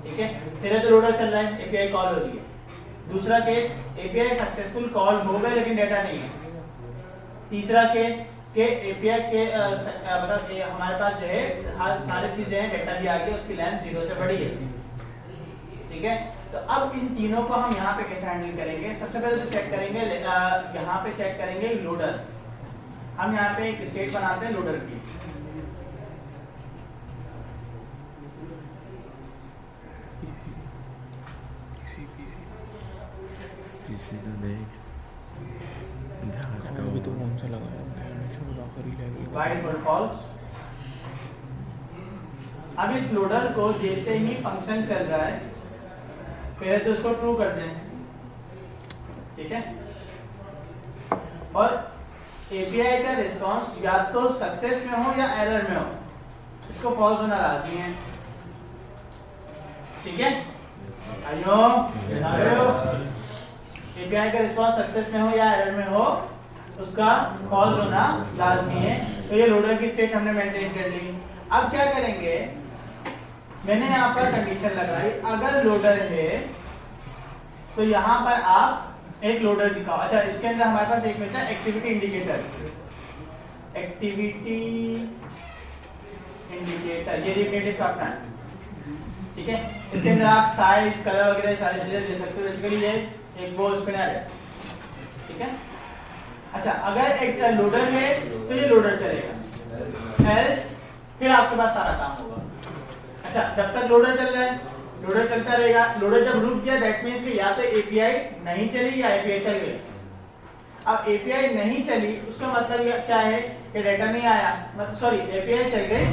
ठीक है। पहले तो लोडर चल रहा है, API कॉल हो रही है। दूसरा केस API सक्सेसफुल कॉल हो गया लेकिन डेटा नहीं है। तीसरा केस के API के मतलब हमारे पास जो है सारी चीजें हैं, डेटा भी आ गया, उसकी लेंथ 0 से बड़ी है, ठीक है। तो अब इन तीनों को हम यहाँ पे कैसे हैंडल करेंगे? सबसे पहले तो चेक करेंगे, यहाँ पे चेक करेंगे लोडर। हम यहाँ पे एक स्टेट बनाते हैं लोडर की। किसी को देख जहाज का अभी तो कौन सा लगाया है आखिरी लेवल बाय डिफॉल्ट फॉल्स। अब इस लोडर को जैसे ही फंक्शन चल रहा है पहले तो उसको ट्रू कर दें, ठीक है। और API का रिस्पांस या तो सक्सेस में हो या एरर में हो, इसको फॉल्स होना लाजमी है, ठीक है। आयो API का रिस्पांस सक्सेस में हो या एरर में हो, उसका फॉल्स होना लाजमी है। तो ये लोडर की स्टेट हमने मेंटेन कर ली। अब क्या करेंगे? मैंने यहाँ पर कंडीशन लगाई, अगर लोडर है तो यहाँ पर आप एक लोडर दिखाओ। अच्छा, इसके अंदर हमारे पास एक मिलता है एक्टिविटी इंडिकेटर, एक्टिविटी इंडिकेटर, ये रिलेटेड का अपना, ठीक है। इसके अंदर आप साइज, कलर वगैरह सारी चीजें दे सकते हो। बेसिकली ये एक वो स्पिनर है, ठीक है। अच्छा, अगर एक लोडर है तो ये लोडर चलेगा, एल्स फिर आपके पास सारा काम होगा। अच्छा, जब तक लोडर चल रहा है, लोडर चलता रहेगा। लोडर जब रुक गया दैट मींस कि या तो API नहीं चली या API चल गई, अब एपीआई नहीं चली उसका मतलब ये क्या है कि डेटा नहीं आया, मतलब सॉरी एपीआई चल गई,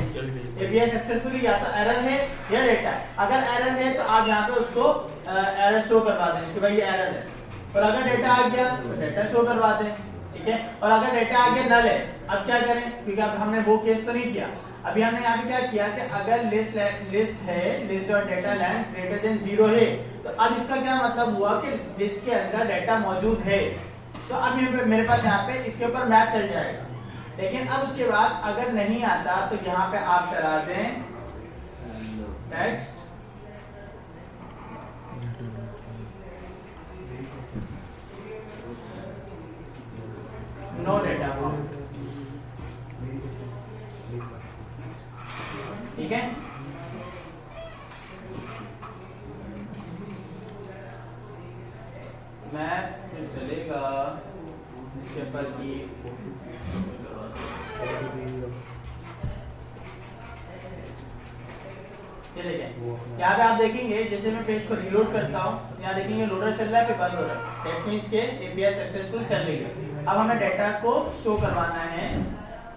एपीआई सक्सेसफुली गया तो एरर है या डेटा है। अगर एरर है तो आप यहाँ पे उसको एरर शो करवा दें कि भाई ये एरर है, और अगर डेटा आ गया तो डेटा शो करवा दें, ठीक है। और अगर डेटा आ गया नल है, अब क्या करें, क्योंकि अब हमने वो केस तो नहीं किया, अभी हमने यहाँ पे क्या किया कि अगर लिस्ट है list dot data length greater than 0 है, तो अब इसका क्या मतलब हुआ कि लिस्ट के अंदर डेटा मौजूद है, तो अब यहाँ पे मेरे पास यहाँ पे इसके ऊपर मैप चल जाएगा। लेकिन अब उसके बाद अगर नहीं आता तो यहाँ पे आप चला दें टेक्स्ट नो डेटा फॉर्म, ठीक है। मैप जो चलेगा इसके ऊपर की यहाँ पे आप देखेंगे जैसे मैं पेज को रीलोड करता हूँ, यहाँ देखेंगे लोडर चल रहा है फिर बंद हो रहा है, दैट मींस के एपीआई सक्सेसफुल चल रही है। अब हमें डेटा को शो करवाना है,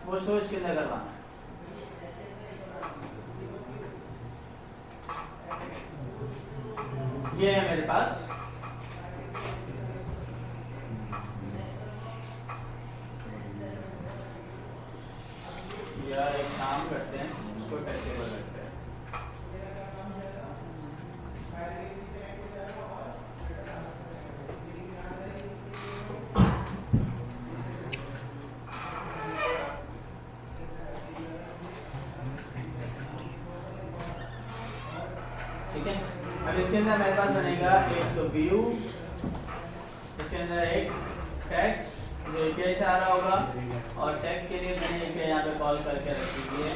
वो शो इसके अंदर करवाना है। ये है मेरे पास, यार एक काम करते हैं इसको टेस्टेबल रखते हैं। ठीक है, अब इसके अंदर मेरे पास बनेगा एक तो व्यू, इसके अंदर एक टेक्स्ट जो एपीआई से आ रहा होगा, और टेक्स्ट के लिए मैंने एपीआई यहाँ पे कॉल करके रखी हुई है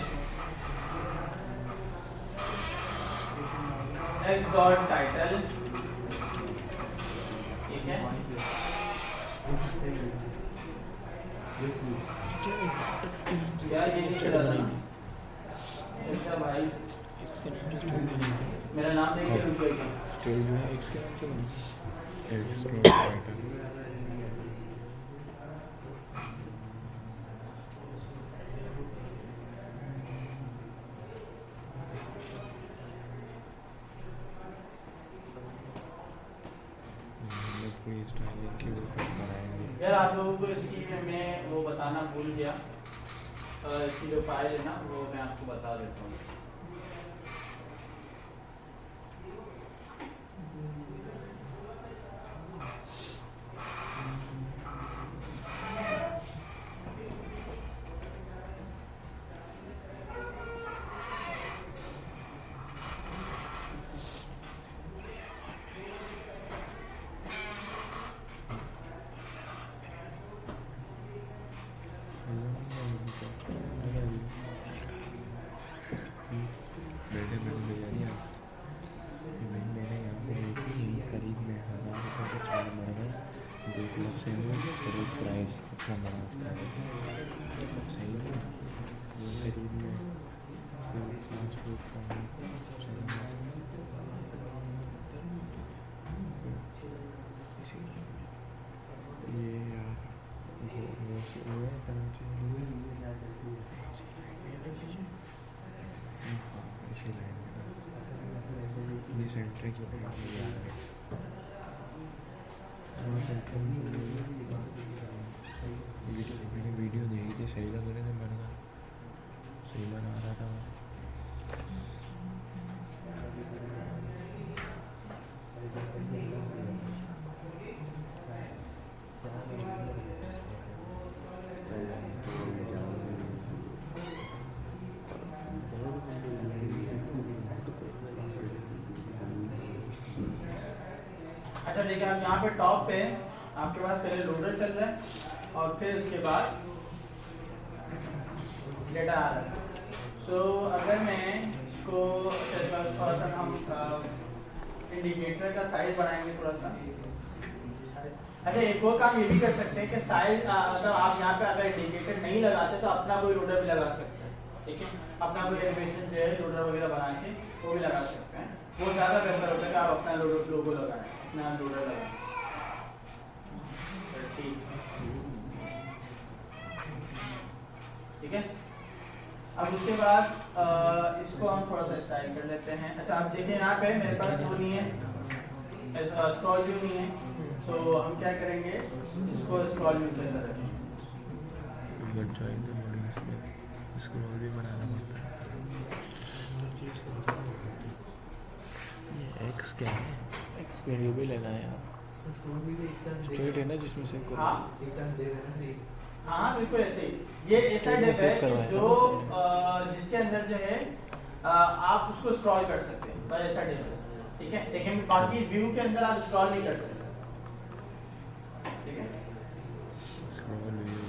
टेक्स्ट डॉट टाइटल, ठीक है। यार ये किससे डाला था? अच्छा भाई मेरा नाम देखिए रुक गई, स्टाइल जो है एक्स के नाम से बनी एक्स डॉट टाइटल। यार आप लोगों को इसकी मैं वो बताना भूल गया, इसकी जो फाइल है ना वो मैं आपको बता देता हूँ। सेंटर की वीडियो देखी थी, सही लग रहे थे, मैंने कहा सही बना रहा था। अच्छा देखिए आप यहाँ पे टॉप पे आपके पास पहले लोडर चल रहा है और फिर उसके बाद डेटा आ रहा है। सो अगर मैं इसको थोड़ा सा हम इंडिकेटर का साइज बढ़ाएंगे थोड़ा सा। अच्छा एक और काम ये भी कर सकते हैं कि साइज मतलब आप यहाँ पे अगर इंडिकेटर नहीं लगाते तो अपना कोई लोडर भी लगा सकते हैं, ठीक है। अपना कोई एनिमेशन जो है लोडर वगैरह बना के वो भी लगा सकते हैं, वो ज़्यादा बेहतर होता है कि आप अपना लोगो लगाएं, अपना लोडर लगाएं। ठीक ठीक है। अब उसके बाद इसको हम थोड़ा सा स्टाइल कर लेते हैं। अच्छा आप देखिए यहाँ पे मेरे पास वो नहीं है, स्क्रॉल व्यू नहीं है, सो हम क्या करेंगे, इसको स्क्रॉल व्यू के अंदर रखेंगे। स्क्रॉल भी बनाना पड़ता है। ये एक्स क्या है? एक्स वेरिएबल लेना है यार, स्ट्रेट है ना जिसमें से करो। हाँ बिल्कुल ऐसे ही, ये ऐसा डिव है जो जिसके अंदर जो है आप उसको स्क्रॉल कर सकते हैं, बस ऐसा डिव है, ठीक है। लेकिन बाकी व्यू के अंदर आप स्क्रॉल नहीं कर सकते, ठीक है। स्क्रॉल व्यू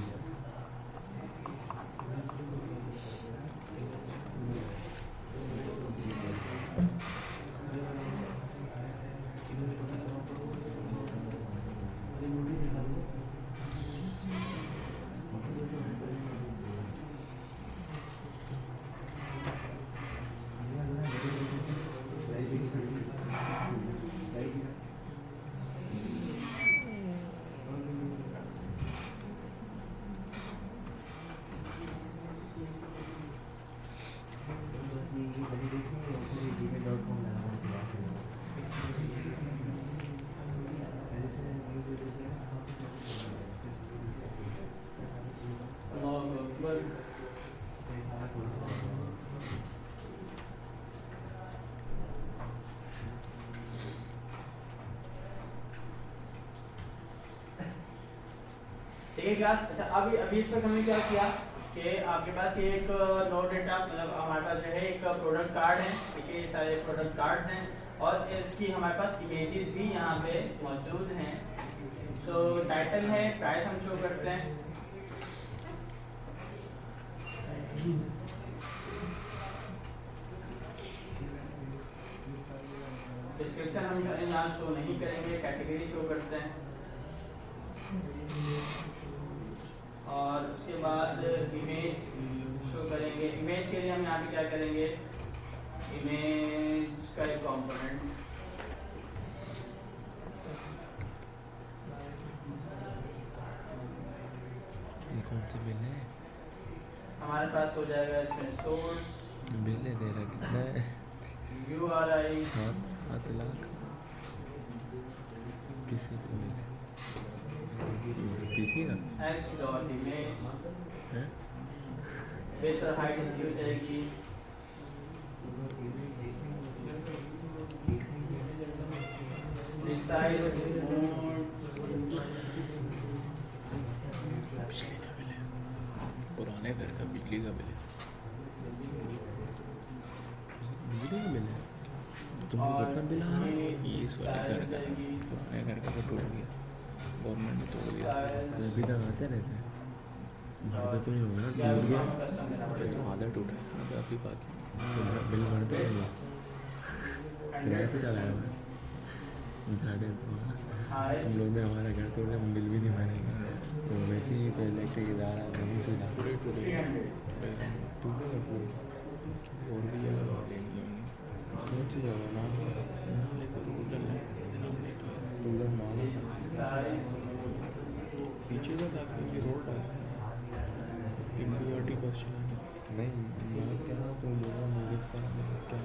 ठीक है क्लास। अच्छा अभी इस वक्त हमने क्या किया कि आपके पास ये एक नोट डेटा, मतलब हमारे पास जो है एक प्रोडक्ट कार्ड है, ठीक है, ये सारे प्रोडक्ट कार्ड्स हैं और इसकी हमारे पास इमेजेस भी यहाँ पे मौजूद हैं। सो टाइटल है, प्राइस हम शो करते हैं, डिस्क्रिप्शन हम यहाँ शो नहीं करेंगे, कैटेगरी शो करते हैं और उसके बाद इमेज शो करेंगे। इमेज के लिए हम यहाँ पे क्या करेंगे, इमेज का एक कंपोनेंट, कौन सी बिल है हमारे पास हो जाएगा इसमें सोर्स, बिल है, दे रहा कितना है? URI, 7 लाख किसी को बिल है किसी का x.image, है? बेहतर हाइट इसकी हो जाएगी, resize mode, बिजली का बिल है, पुराने घर का बिजली का बिल है। बिजली का बिल है, तुमको और कितना बिल आ रहा है? इसकी ये इस वाले घर का, जाएगी, पुराने घर का तो टूट गया, गवर्नमेंट ने तोड़ दिया। style, अभी तक आते रहते हैं, भरते तो नहीं होगा, क्या टूट गया उसको custom देना अबे पड़ेगा। तो आधा टूटा है, आधा अभी बाकी। बिल भरते हैं किराया तो चलाया हुआ है झाड़े हाय, तुम लोग ने हमारा घर तोड़ दिया, हम बिल भी नहीं भरेंगे। तो वैसे ही तो इलेक्ट्रिक इदारा नहीं सुविधा पूरे टूटे 300, टूटेगा पूरे और भी जगह लेंगे हमने, कौन सी जगह नाम लेकर उधर सामने तो है, तो उधर नाला size, पीछे का काफ़ी रोड है MDRT बस चलाने नहीं मतलब क्या है तुम लोगों ने मुझे क्या बोला था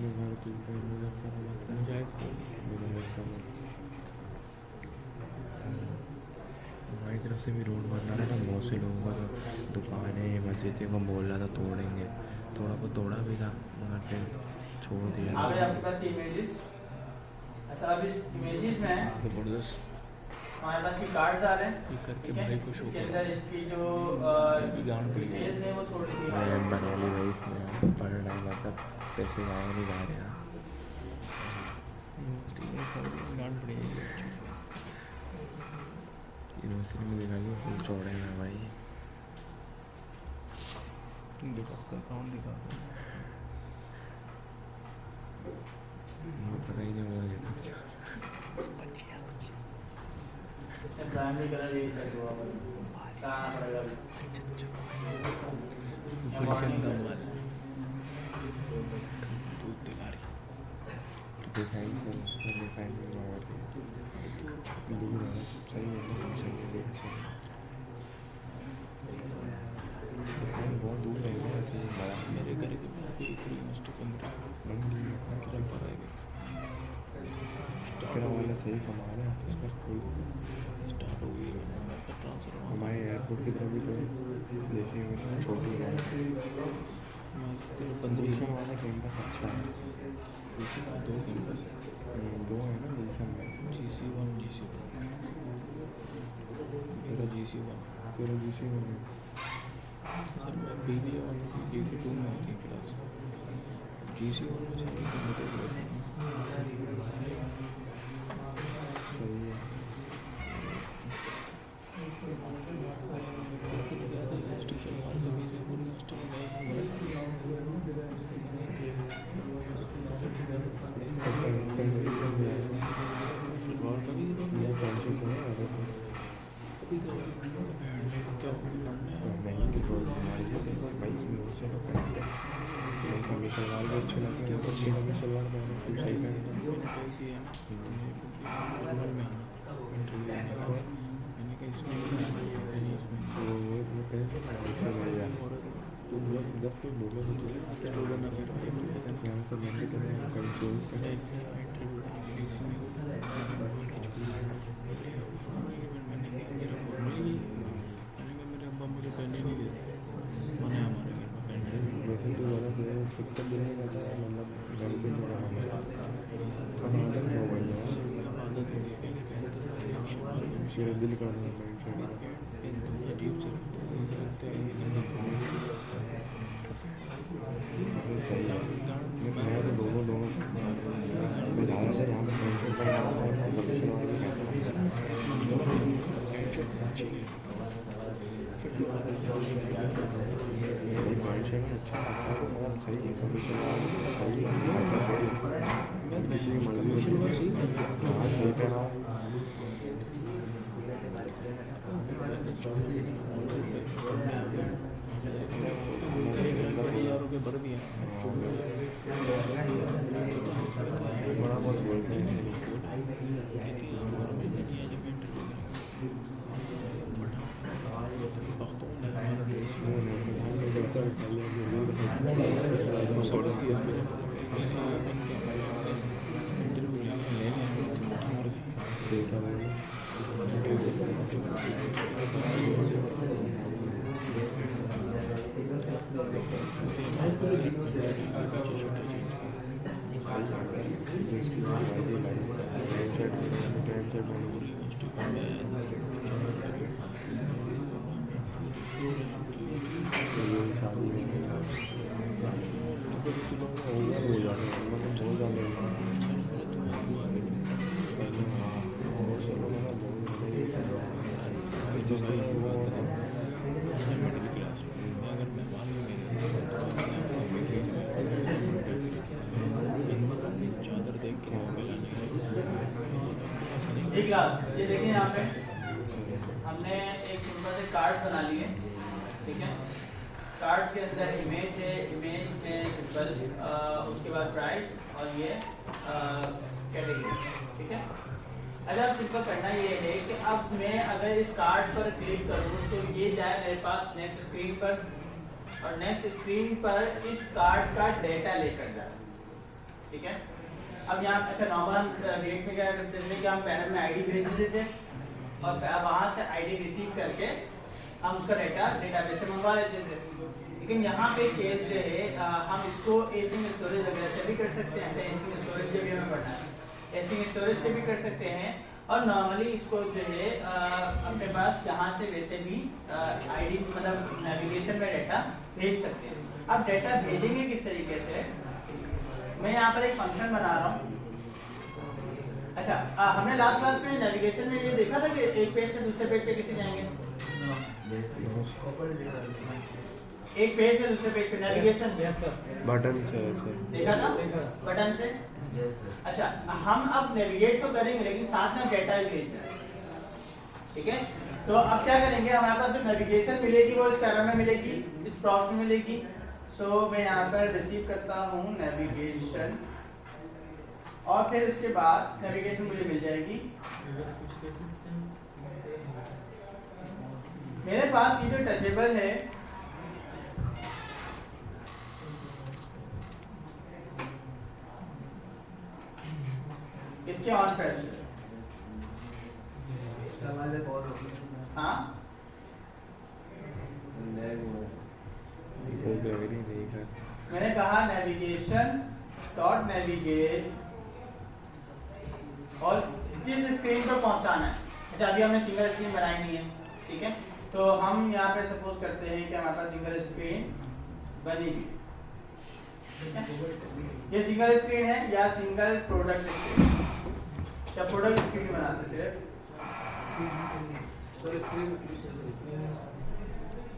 वो घर टूट गए हमारी तरफ से भी रोड बन रहा है ना, बहुत से लोगों का तो दुकानें मस्जिदें को बोल रहा था तोड़ेंगे, थोड़ा बहुत तोड़ा भी था मगर फिर छोड़ दिया। आ गए आपके पास इमेजेस। अच्छा अब इस इमेजेस में ज़बरदस्त हमारे पास ये कार्ड्स आ रहे हैं, ये करके ठीक है, भाई को शो इसके कर अंदर इसकी जो गांड पड़ी है। डिटेल्स है वो थोड़ी सी मैं बना ली भाई इसमें पढ़ रहा है, मतलब पैसे आए नहीं जा रहे हैं गांड पड़ी है यूनिवर्सिटी में दिखाइए फुल चौड़े हैं भाई, दिखाता अकाउंट दिखाता मुझे पता ही नहीं होगा इसमें प्राइमरी कलर यही सेट हुआ बस कहाँ पड़ेगा अभी। गुलशन का माल दूध दिला रही डिफाइन से डिफाइन दूर है सही है सही है अच्छा डिफाइन बहुत दूर है ऐसे बड़ा मेरे घर के पास एक मस्त कमरा चल पा रहा है फिर वाला सही कमा रहे हैं इस पर कोई स्टार्ट हो गई ट्रांसफर हमारे एयरपोर्ट की तरफ भी तो देखिए छोटी है गुलशन वाला कैंपस अच्छा है दो कैंपस दो है ना गुलशन में GC1 GC2 मेरा GC1 फिर GC1 में सर मैं BBA1 GC2 में होती क्लास GC1 में सारी कंप्यूटर सही है स्टेशन मार के बीच में पूरी स्टेशन नहीं तो हमारी जैसे भाई मुझे से सलवार भी अच्छे लगते हैं अच्छी लगे सलवार पहने तो सही तुम जब फिर बोलो तो क्या होगा ना फिर यहाँ से मैंने कहीं चेंज करें वैसे तो ज़्यादा देर फिक्र भी नहीं करता है मतलब घर से थोड़ा अब आदत हो गई है फिर दिल कर देना सही है मैं तो दोनों मैं ज़्यादातर यहाँ पर पेंशन पर पेंशन अच्छा सही है कमीशन सही है किसी की मर्जी होती है हाँ सही पहना भर दिया थोड़ा बहुत बोलते हैं जी क्लास ये देखिए यहाँ पे हमने एक सिंपल से कार्ड बना लिए, ठीक है। कार्ड के अंदर इमेज है, इमेज में सिंपल उसके बाद प्राइस और ये कैटेगरी, ठीक है। अगर सिंपल करना ये है कि अब मैं अगर इस कार्ड पर क्लिक करूँ तो ये जाए मेरे पास नेक्स्ट स्क्रीन पर, और नेक्स्ट स्क्रीन पर इस कार्ड का डेटा लेकर जाए, ठीक है। अब यहाँ अच्छा नॉर्मल हम रिएक्ट में क्या करते थे कि हम पैनल में आईडी भेज देते थे और वहाँ से आईडी रिसीव करके हम उसका डेटा डेटाबेस से मंगवा लेते थे। लेकिन यहाँ पे केस जो है हम इसको एसिंग स्टोरेज वगैरह से भी कर सकते हैं। ऐसे एसिंग स्टोरेज जो भी हमें पढ़ना है एसिंग स्टोरेज से भी कर सकते हैं, और नॉर्मली इसको जो है अपने पास यहाँ से वैसे भी आईडी मतलब नेविगेशन में डेटा भेज सकते हैं। अब डेटा भेजेंगे किस तरीके से, मैं यहाँ पर एक फंक्शन बना रहा हूँ। अच्छा हमने लास्ट क्लास में नेविगेशन में ये देखा था कि एक पेज से दूसरे पेज पे कैसे जाएंगे। एक पेज से दूसरे पेज पे नेविगेशन से बटन से देखा था, बटन से। अच्छा हम अब नेविगेट तो करेंगे लेकिन साथ में डेटा भी भेजना है, ठीक है। तो अब क्या करेंगे, हमारे पास जो नेविगेशन मिलेगी वो इस पैनल में मिलेगी, इस प्रॉम्प्ट में मिलेगी। सो मैं यहाँ पर रिसीव करता हूँ नेविगेशन और फिर उसके बाद नेविगेशन मुझे मिल जाएगी। मेरे पास ये जो टचेबल है इसके ऑन प्रेस हाँ मैंने कहा नेविगेशन डॉट नेविगेट और जिस स्क्रीन पर पहुंचाना है। अच्छा अभी हमने सिंगल स्क्रीन बनाई नहीं है, ठीक है, तो हम यहाँ पे सपोज करते हैं कि हमारे पास सिंगल स्क्रीन बनेगी, ठीक है। ये सिंगल स्क्रीन है या सिंगल प्रोडक्ट स्क्रीन या प्रोडक्ट स्क्रीन बनाते सिर्फ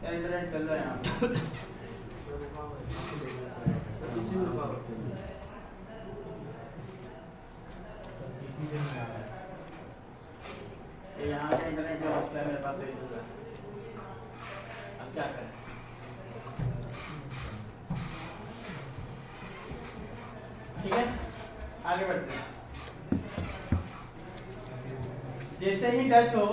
इंटरनेट चल रहा है यहाँ पे। यहाँ पे इंटरनेट का मसला है, मेरे पास सही चल रहा है। अब क्या करें? ठीक है, आगे बढ़ते हैं। जैसे ही टच हो,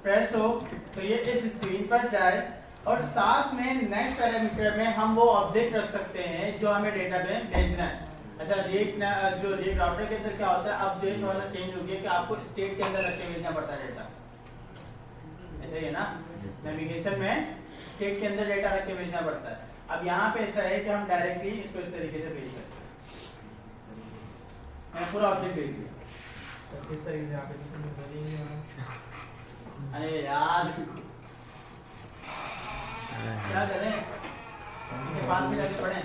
प्रेस हो, तो ये इस स्क्रीन पर जाए और साथ में नेक्स्ट पैरामीटर में हम वो ऑब्जेक्ट रख सकते हैं जो हमें डेटा में भेजना है। अच्छा जो रिएक्ट राउटर के अंदर क्या होता है, अब जो थोड़ा सा चेंज हो गया कि आपको स्टेट के अंदर रख के भेजना पड़ता है डेटा, ऐसा ही है ना। नेविगेशन में स्टेट के अंदर डेटा रख के भेजना पड़ता है। अब यहाँ पे ऐसा है कि हम डायरेक्टली इसको इस तरीके से भेज सकते हैं। मैं पूरा ऑब्जेक्ट भेज दिया। किस तरीके से आप अरे यार क्या करें, इसके बाद में जाके पढ़ें।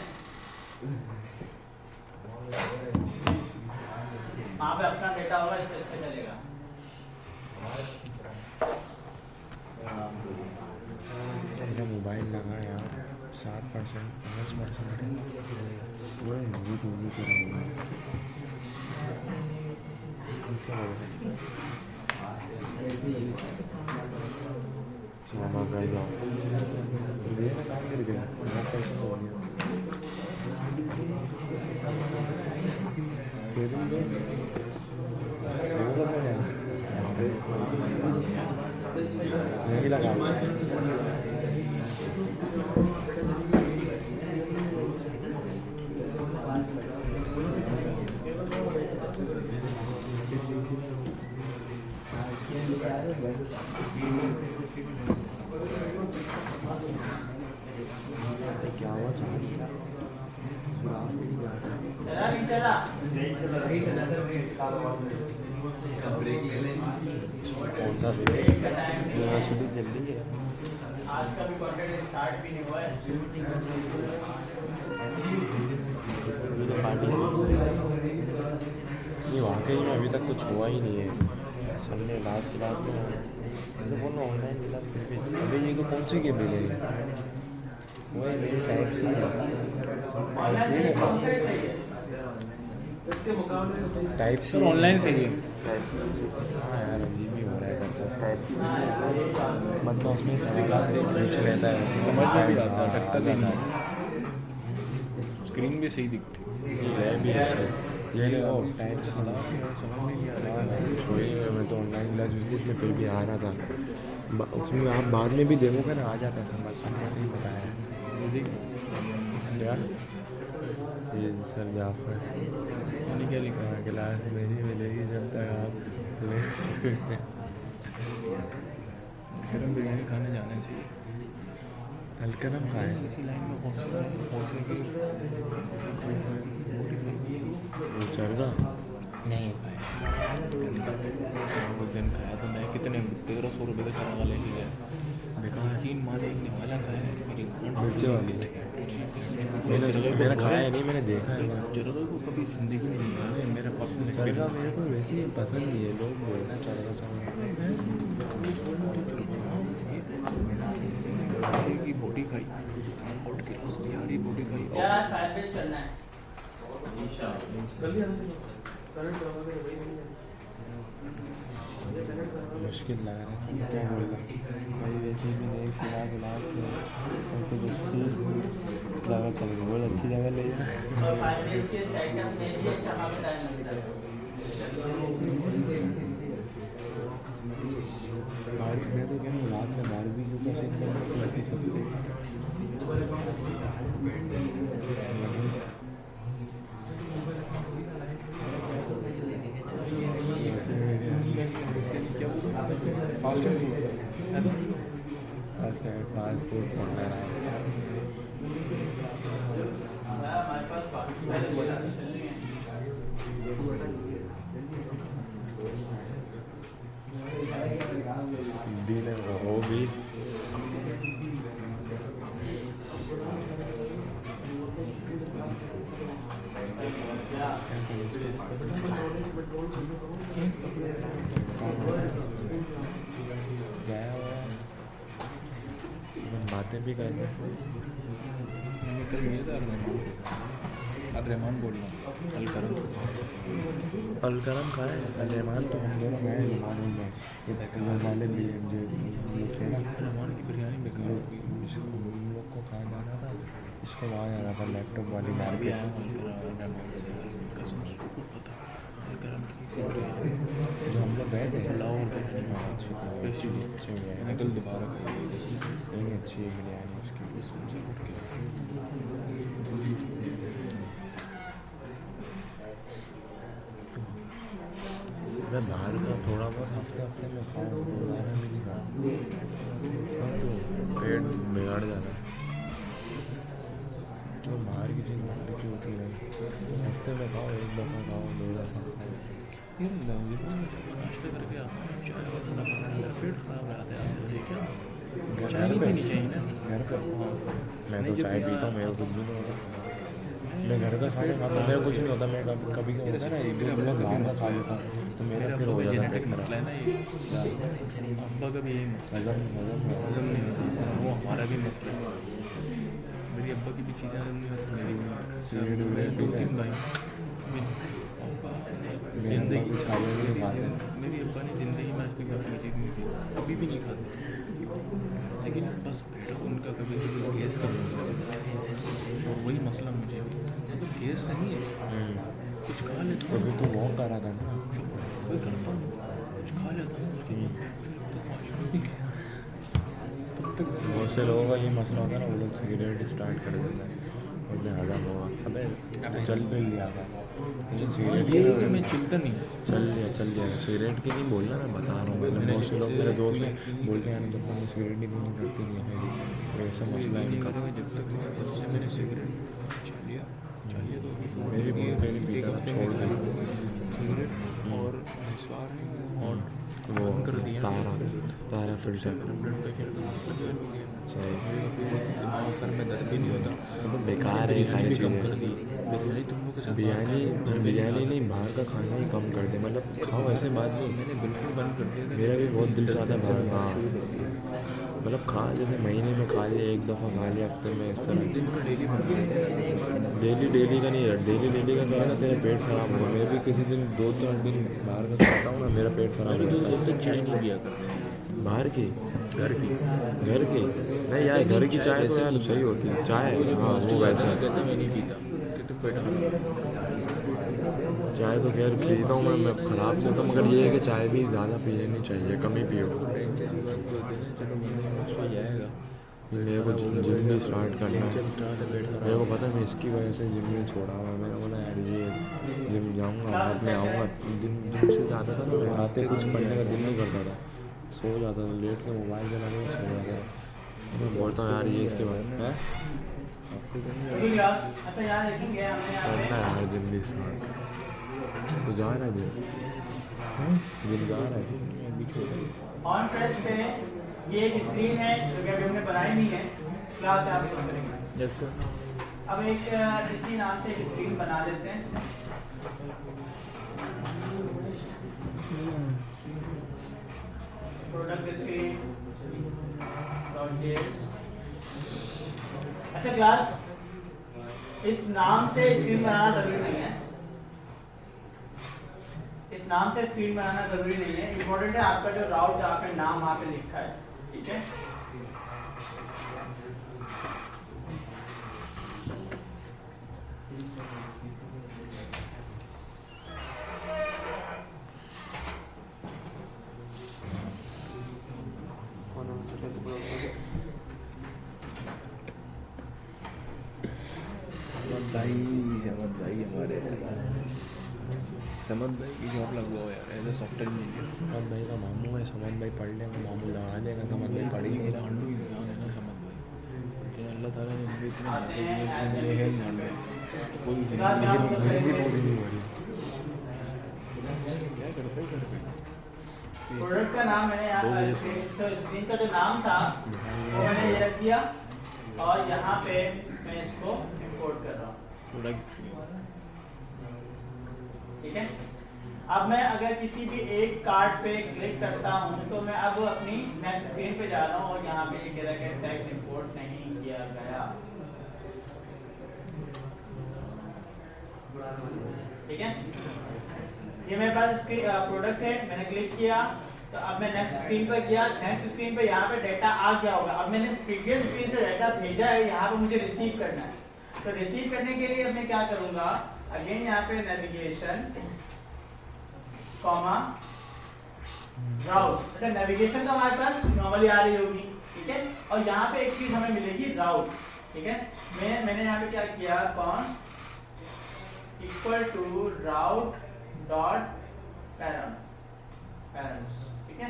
वहाँ पे अपना डेटा होगा, इससे अच्छा चलेगा। मेरा मोबाइल लगा यार 7% 10% पूरा मूवी टूवी कर रहा है जाओ ये ना काम कर गया 7% हो गया नहीं लगा क्या हुआ चला ब्रेक ले लें। कौन सा यूनिवर्सिटी चल रही है आज का भी कंटेंट स्टार्ट भी नहीं हुआ है। पार्टी ये वाकई में अभी तक कुछ हुआ ही नहीं है। हमने लास्ट क्लास में जैसे बोलो ऑनलाइन मिला फिर भी अभी ये को कौन सी गेम मिलेगी वही मेरी type C type C online से ही हाँ यार अजीब ही हो रहा है मतलब टाइप मतलब उसमें सारी क्लास पूछ लेता है समझ में भी आता है, अटकता भी नहीं, स्क्रीन भी सही दिखती है भी ये टाइप से समझ में नहीं आ रहा वही मैं तो ऑनलाइन क्लास हुई थी इसमें फिर भी आ रहा था उसमें आप बाद में भी देखोगे ना आ जाता है समझ से ही बताया है यार ये सर जाफर क्या लिखा है क्लास नहीं मिलेगी जब तक आप गरम बिरयानी खाने जाने चाहिए। हल्करम खाए इसी लाइन में पहुँचेगी वो चढ़गा नहीं पाया उस दिन खाया तो मैं कितने 1300 रुपये का चरागा ले लिया बेकार 3 माह देखने वाला खाया है मेरी मिर्चे वाली मैंने खाया नहीं मैंने देखा है चरागा को कभी जिंदगी में नहीं खाया है मेरे पास चढ़गा मेरे को वैसे ही पसंद नहीं है लोग बोलना चढ़गा की बोटी खाई और गिलास बिहारी बोटी खाई यार आज फायर बेस करना है। कल ही हम करंट करवा के वही नहीं है। मुश्किल लग रहा है क्या बोल रहा भाई वैसे भी नहीं खिला और कुछ अच्छी जगह चल रही बहुत अच्छी जगह ले जा और फाइनली इसके सेकंड में भी अच्छा खासा टाइम लगता है। बारिश में तो क्या रात में बारबेक्यू का सीन करना लगी सकते फास्ट फूड खाना है हमारे पास काफी सारी चीजें चल रही हैं। डील हो भी बातें भी कर रहे मैंने कल मिला था रहमान बोल रहा हूँ अलकरम कहाँ है रहमान तो हम दोनों गए रहमान में वाले भी जो लोग थे ना रहमान की बिरयानी बेकार हो गई। हम लोग को कहाँ जाना था इसको वहाँ जाना था लैपटॉप वाली भी मार्केट आया रहमान से कसम से कुछ पता अलकरम की बिरयानी जो हम लोग गए थे लाहौर बिरयानी अच्छी बिरयानी कल दोबारा गई नहीं अच्छी है बिरयानी उसकी मैं बाहर का थोड़ा बहुत हफ्ते में खाऊँ रोज़ाना भी नहीं खाऊँ तो पेट बिगाड़ जाता है तो बाहर की चीज़ बाहर की होती है हफ्ते में खाओ एक दफ़ा खाओ दो दफ़ा खाओ ये नाश्ता करके आप चाय वगैरह खाना पेट खराब रहता है क्या चाय नहीं पीनी चाहिए ना घर पर मैं तो चाय पीता हूँ मेरे को कुछ भी नहीं होता मैं घर का खाना खाता हूँ मेरा कुछ नहीं होता मैं कभी क्या होता है ना एक दो लोग बाहर का खा लेता हूँ तो मेरा फिर हो जाता है जेनेटिक मसला है ना ये अब्बा का भी यही मसला हजम नहीं होता वो हमारा भी मसला है। मेरी अब्बा की भी चीज़ें हजम नहीं होती मेरी भी मेरे 2-3 भाई जिंदगी मेरी अब्बा ने ज़िंदगी में आज तक बाकी चीज़ नहीं थी कभी भी नहीं खाती लेकिन बस पेट उनका कभी कभी गैस का मसला है और वही मसला मुझे भी मतलब गैस नहीं है कुछ खा लेता हूँ तभी तो वॉक करा था ना वही करता हूँ कुछ खा लेता हूँ उसके बाद मुझे अब तक वॉशरूम नहीं गया बहुत से लोगों का ये मसला होता है ना वो लोग सिगरेट स्टार्ट कर देते हैं मुझे हज़म होगा अबे चल भी लिया था सिगरेट ये कि मैं चिलता नहीं चल लिया सिगरेट की नहीं बोलना मैं बता रहा हूँ मतलब बहुत से लोग मेरे दोस्त हैं बोलते हैं तो मैंने सिगरेट नहीं पीनी करती नहीं है ऐसा मसला है इनका जब तक मैंने सिगरेट चाहिए तो मेरी बहुत पहले पीता था छोड़ दी सिगरेट और निस्वार और वो कर दिया तारा फिल्टर ब्लड प्रेशर सही दिमाग सर में दर्द भी नहीं होता तो बेकार है ये सारी कम कर चीज़ें दी बिरयानी तुम लोग के साथ बिरयानी नहीं बाहर का खाना ही कम कर दे मतलब खाओ ऐसे बात नहीं मैंने बिल्कुल बंद कर दिया मेरा भी बहुत दिल चाहता है बाहर हाँ मतलब खा जैसे महीने में खा लिया एक दफ़ा खा लिया हफ्ते में इस तरह डेली का नहीं है डेली का क्या है ना तेरा पेट ख़राब होगा मैं भी किसी दिन 2-4 दिन बाहर का खाता हूँ ना मेरा पेट ख़राब हो जाता है चाय नहीं पिया करते बाहर की घर की नहीं यार घर की चाय तो यार सही होती है चाय हाँ वो वैसे कहते मैं नहीं पीता कहते पेट खराब चाय तो खैर पीता हूँ मैं ख़राब नहीं होता मगर ये है कि चाय भी ज़्यादा पीनी नहीं चाहिए कम ही पियो चलो सो जाएगा मेरे को जिम भी स्टार्ट करना है मेरे को पता है मैं इसकी वजह से जिम में छोड़ा हुआ है मैंने बोला यार ये जिम जाऊँगा बाद में आऊँगा जिम से जाता था ना मैं आते कुछ पढ़ने का दिल नहीं करता था सो जाता था लेट के मोबाइल चला के सो जाता था मैं बोलता हूँ यार ये इसके बारे में अच्छा यार देखेंगे हमने यहाँ पे करना है यार जिम भी स्टार्ट तो जा रहा है जिम जा रहा है ऑन प्रेस पे ये एक स्क्रीन है जो कि अभी हमने बनाई नहीं है क्लास आप यूज करेंगे। यस सर अब एक इसी नाम से एक स्क्रीन बना लेते हैं। प्रोडक्ट स्क्रीन अच्छा क्लास इस नाम से स्क्रीन बनाना जरूरी नहीं है। इस इस नाम से स्क्रीन बनाना जरूरी नहीं है, इंपॉर्टेंट है आपका जो राउट जहाँ पे नाम वहाँ पे लिखा है, ठीक है। समद भाई हमारे समद भाई की जॉब लगवा हो यार as a software engineer. Samad भाई का मामू है, समद भाई पढ़ लेगा, मामू लगा देगा, समद भाई पढ़ ही नहीं रहा। गांडू इंसान है ना समद भाई, इतना अल्लाह ताला ने इनको इतना ये है गांडू कोई भी नौकरी नहीं हो रही। क्या करते हैं घर पे। प्रोडक्ट का नाम मैंने यहाँ स्क्रीन का जो नाम था वो मैंने ये रख दिया और यहाँ पे मैं इसको इंपोर्ट कर रहा हूँ, प्रोडक्ट ठीक है। अब मैं अगर किसी भी एक कार्ड पे क्लिक करता हूँ तो मैं अब अपनी नेक्स्ट स्क्रीन पे जा रहा हूँ और यहाँ पे ये कह रहा है कि टैक्स इंपोर्ट नहीं किया गया, ठीक है। ये मेरे पास प्रोडक्ट है, मैंने क्लिक किया तो अब मैं नेक्स्ट स्क्रीन पर गया, नेक्स्ट स्क्रीन पे यहाँ पे डाटा आ गया होगा। अब मैंने प्रीवियस स्क्रीन से डाटा भेजा है, यहाँ पे मुझे रिसीव करना है, तो रिसीव करने के लिए अब मैं क्या करूँगा, अगेन यहाँ पे नेविगेशन कॉमा राउट। अच्छा नेविगेशन तो हमारे पास नॉर्मली आ रही होगी, ठीक है, और यहाँ पे एक चीज हमें मिलेगी राउट, ठीक है। मैंने यहाँ पे क्या किया, const equal to route dot parents, ठीक है।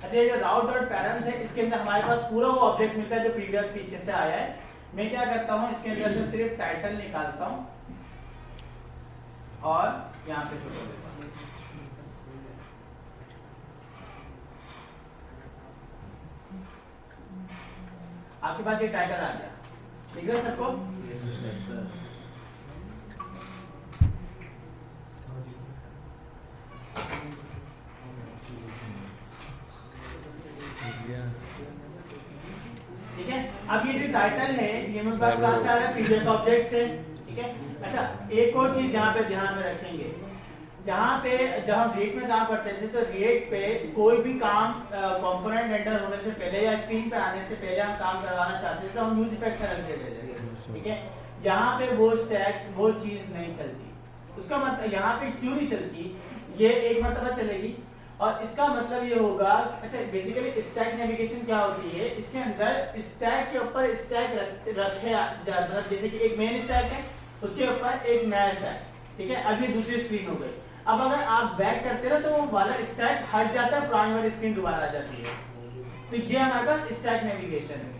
अच्छा ये जो राउट डॉट पैरेंट्स है इसके अंदर हमारे पास पूरा वो ऑब्जेक्ट मिलता है जो प्रीवियस पीछे से आया है। मैं क्या करता हूँ, इसके अंदर से सिर्फ टाइटल निकालता हूँ और यहाँ पे छोड़ देता हूँ, आपके पास ये टाइटल आ गया, ठीक है सबको। ठीक है, अब ये जो टाइटल है ये मेरे पास कहाँ से आ रहा है, प्रीवियस ऑब्जेक्ट से, ठीक है। अच्छा एक और चीज यहाँ पे ध्यान में रखेंगे, जहाँ पे जब हम रिएक्ट में काम करते थे तो रिएक्ट पे कोई भी काम कंपोनेंट रेंडर होने से पहले या स्क्रीन पे आने से पहले हम काम करवाना चाहते थे तो हम यूज इफेक्ट रख देते थे, ठीक है। यहाँ पे वो स्टैक वो चीज नहीं चलती, उसका मतलब यहाँ पे क्यों नहीं चलती, ये एक मरतबा चलेगी और इसका मतलब ये होगा। अच्छा बेसिकली स्टैक नेविगेशन क्या होती है, इसके अंदर स्टैक के ऊपर स्टैक रखे मतलब जैसे कि एक मेन स्टैक है उसके ऊपर एक नया स्टैक, ठीक है। अभी दूसरी स्क्रीन हो गई, अब अगर आप बैक करते रहो तो वो वाला स्टैक हट जाता है, पुरानी वाली स्क्रीन दोबारा आ जाती है, तो ये हमारे पास स्टैक नेविगेशन है।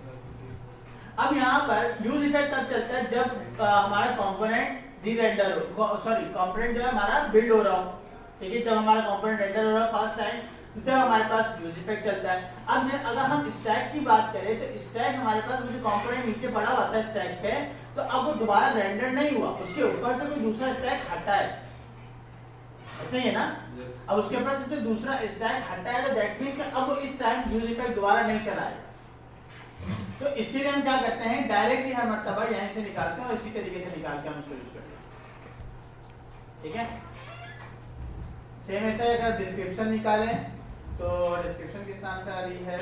अब यहाँ पर यूज इफेक्ट तब चलता है जब हमारा कंपोनेंट री-रेंडर हो, सॉरी कंपोनेंट जो है हमारा बिल्ड हो रहा हो, ठीक है। जब हमारा कंपोनेंट रेंडर हो रहा है फर्स्ट टाइम तो तब हमारे पास यूज इफेक्ट चलता है। अब अगर हम स्टैक की बात करें तो स्टैक हमारे पास जो कंपोनेंट नीचे पड़ा हुआ था स्टैक पे, तो अब वो दोबारा रेंडर नहीं हुआ, उसके ऊपर से कोई दूसरा स्टैक हटा है, सही है ना। अब उसके ऊपर से जो दूसरा स्टैक हटा है तो दैट मींस अब वो इस टाइम यूज इफेक्ट दोबारा नहीं चलाएगा। तो इसके लिए हम क्या करते हैं, डायरेक्टली हर मर्तबा यहीं से निकालते हैं और इसी तरीके से निकाल के हम उसको यूज करते हैं, ठीक है। सेम ऐसे अगर डिस्क्रिप्शन निकालें तो डिस्क्रिप्शन किस नाम से आ रही है,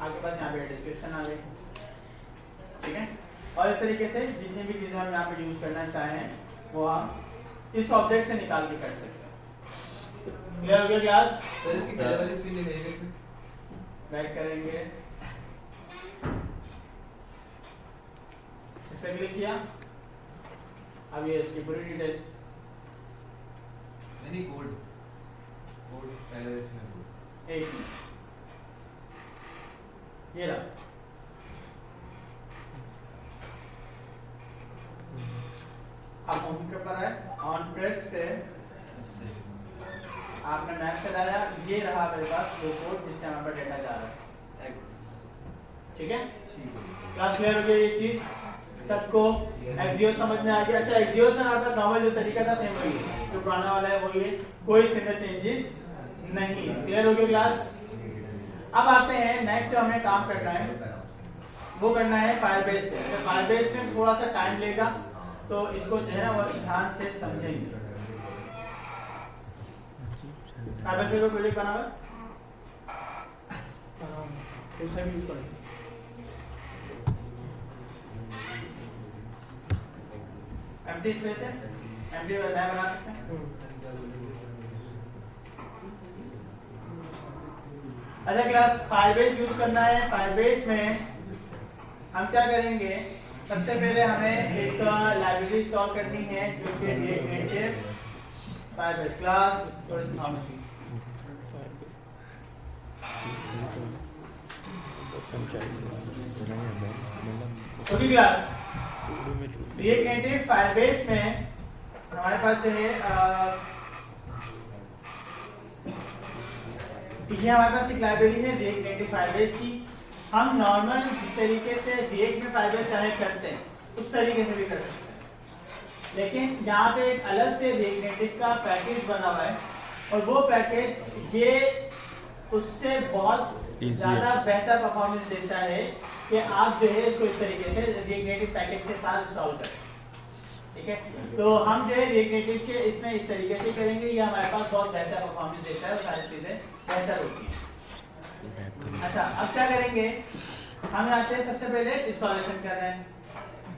आपके पास यहाँ पे डिस्क्रिप्शन आ गई, ठीक है। और इस तरीके से जितनी भी चीजें हम यहाँ पे यूज करना चाहें वो हम इस ऑब्जेक्ट से निकाल के कर सकते हैं। क्लियर हो गया क्लास? सर इसकी पहले वाली स्क्रीन नहीं है, बैक करेंगे, इस पे क्लिक किया, अब ये इसकी पूरी डिटेल नहीं कोड कोड पहले इसमें कोड एक मिनट, ये रहा, आप कंप्यूटर पर आए, ऑन प्रेस पे आपने मैप चलाया, ये रहा मेरे पास वो कोड जिससे हमारे पास डेटा जा रहा है, ठीक है। क्लास क्लियर हो गया ये चीज सबको, एक्सियोस समझ में आ गया। अच्छा एक्सियोस में हमारे पास नॉर्मल जो तरीका था सेम वही है, जो पुराना वाला है वही है, कोई इसके अंदर चेंजेस नहीं है। क्लियर हो गया क्लास? अब आते हैं नेक्स्ट जो हमें काम करना है वो करना है फायरबेस पे। फायरबेस में थोड़ा सा टाइम लेगा तो इसको जो है ना वो ध्यान से समझेंगे। फायरबेस का प्रोजेक्ट बना हुआ है एम्प्टी स्पेस है, एम्प्टी नया बना सकते हैं। अच्छा क्लास, फायरबेस यूज करना है। फायरबेस में हम क्या करेंगे, सबसे पहले हमें एक लाइब्रेरी इंस्टॉल करनी है जो कि नेटिव फायरबेस क्लास थोड़ी सी खामोशी। Okay class, react native Firebase में हमारे पास जो है ये हमारे पास एक लाइब्रेरी है रिएक्ट नेटिव फायरबेस की। हम नॉर्मल जिस तरीके से रिएक्ट में फायरबेस कनेक्ट करते हैं उस तरीके से भी कर सकते हैं, लेकिन यहाँ पे एक अलग से रिएक्ट नेटिव का पैकेज बना हुआ है और वो पैकेज ये उससे बहुत ज़्यादा बेहतर परफॉर्मेंस देता है कि आप जो है इसको इस तरीके से रिएक्ट नेटिव पैकेज के साथ इंस्टॉल करें। ठीक है, तो हम जो है रिएक्ट नेटिव के इसमें इस तरीके से करेंगे, ये हमारे पास बहुत बेहतर परफॉर्मेंस देता है और सारी चीज़ें बेहतर होती हैं। अच्छा, अब क्या करेंगे, हम यहाँ से सबसे पहले इंस्टॉलेशन कर रहे हैं।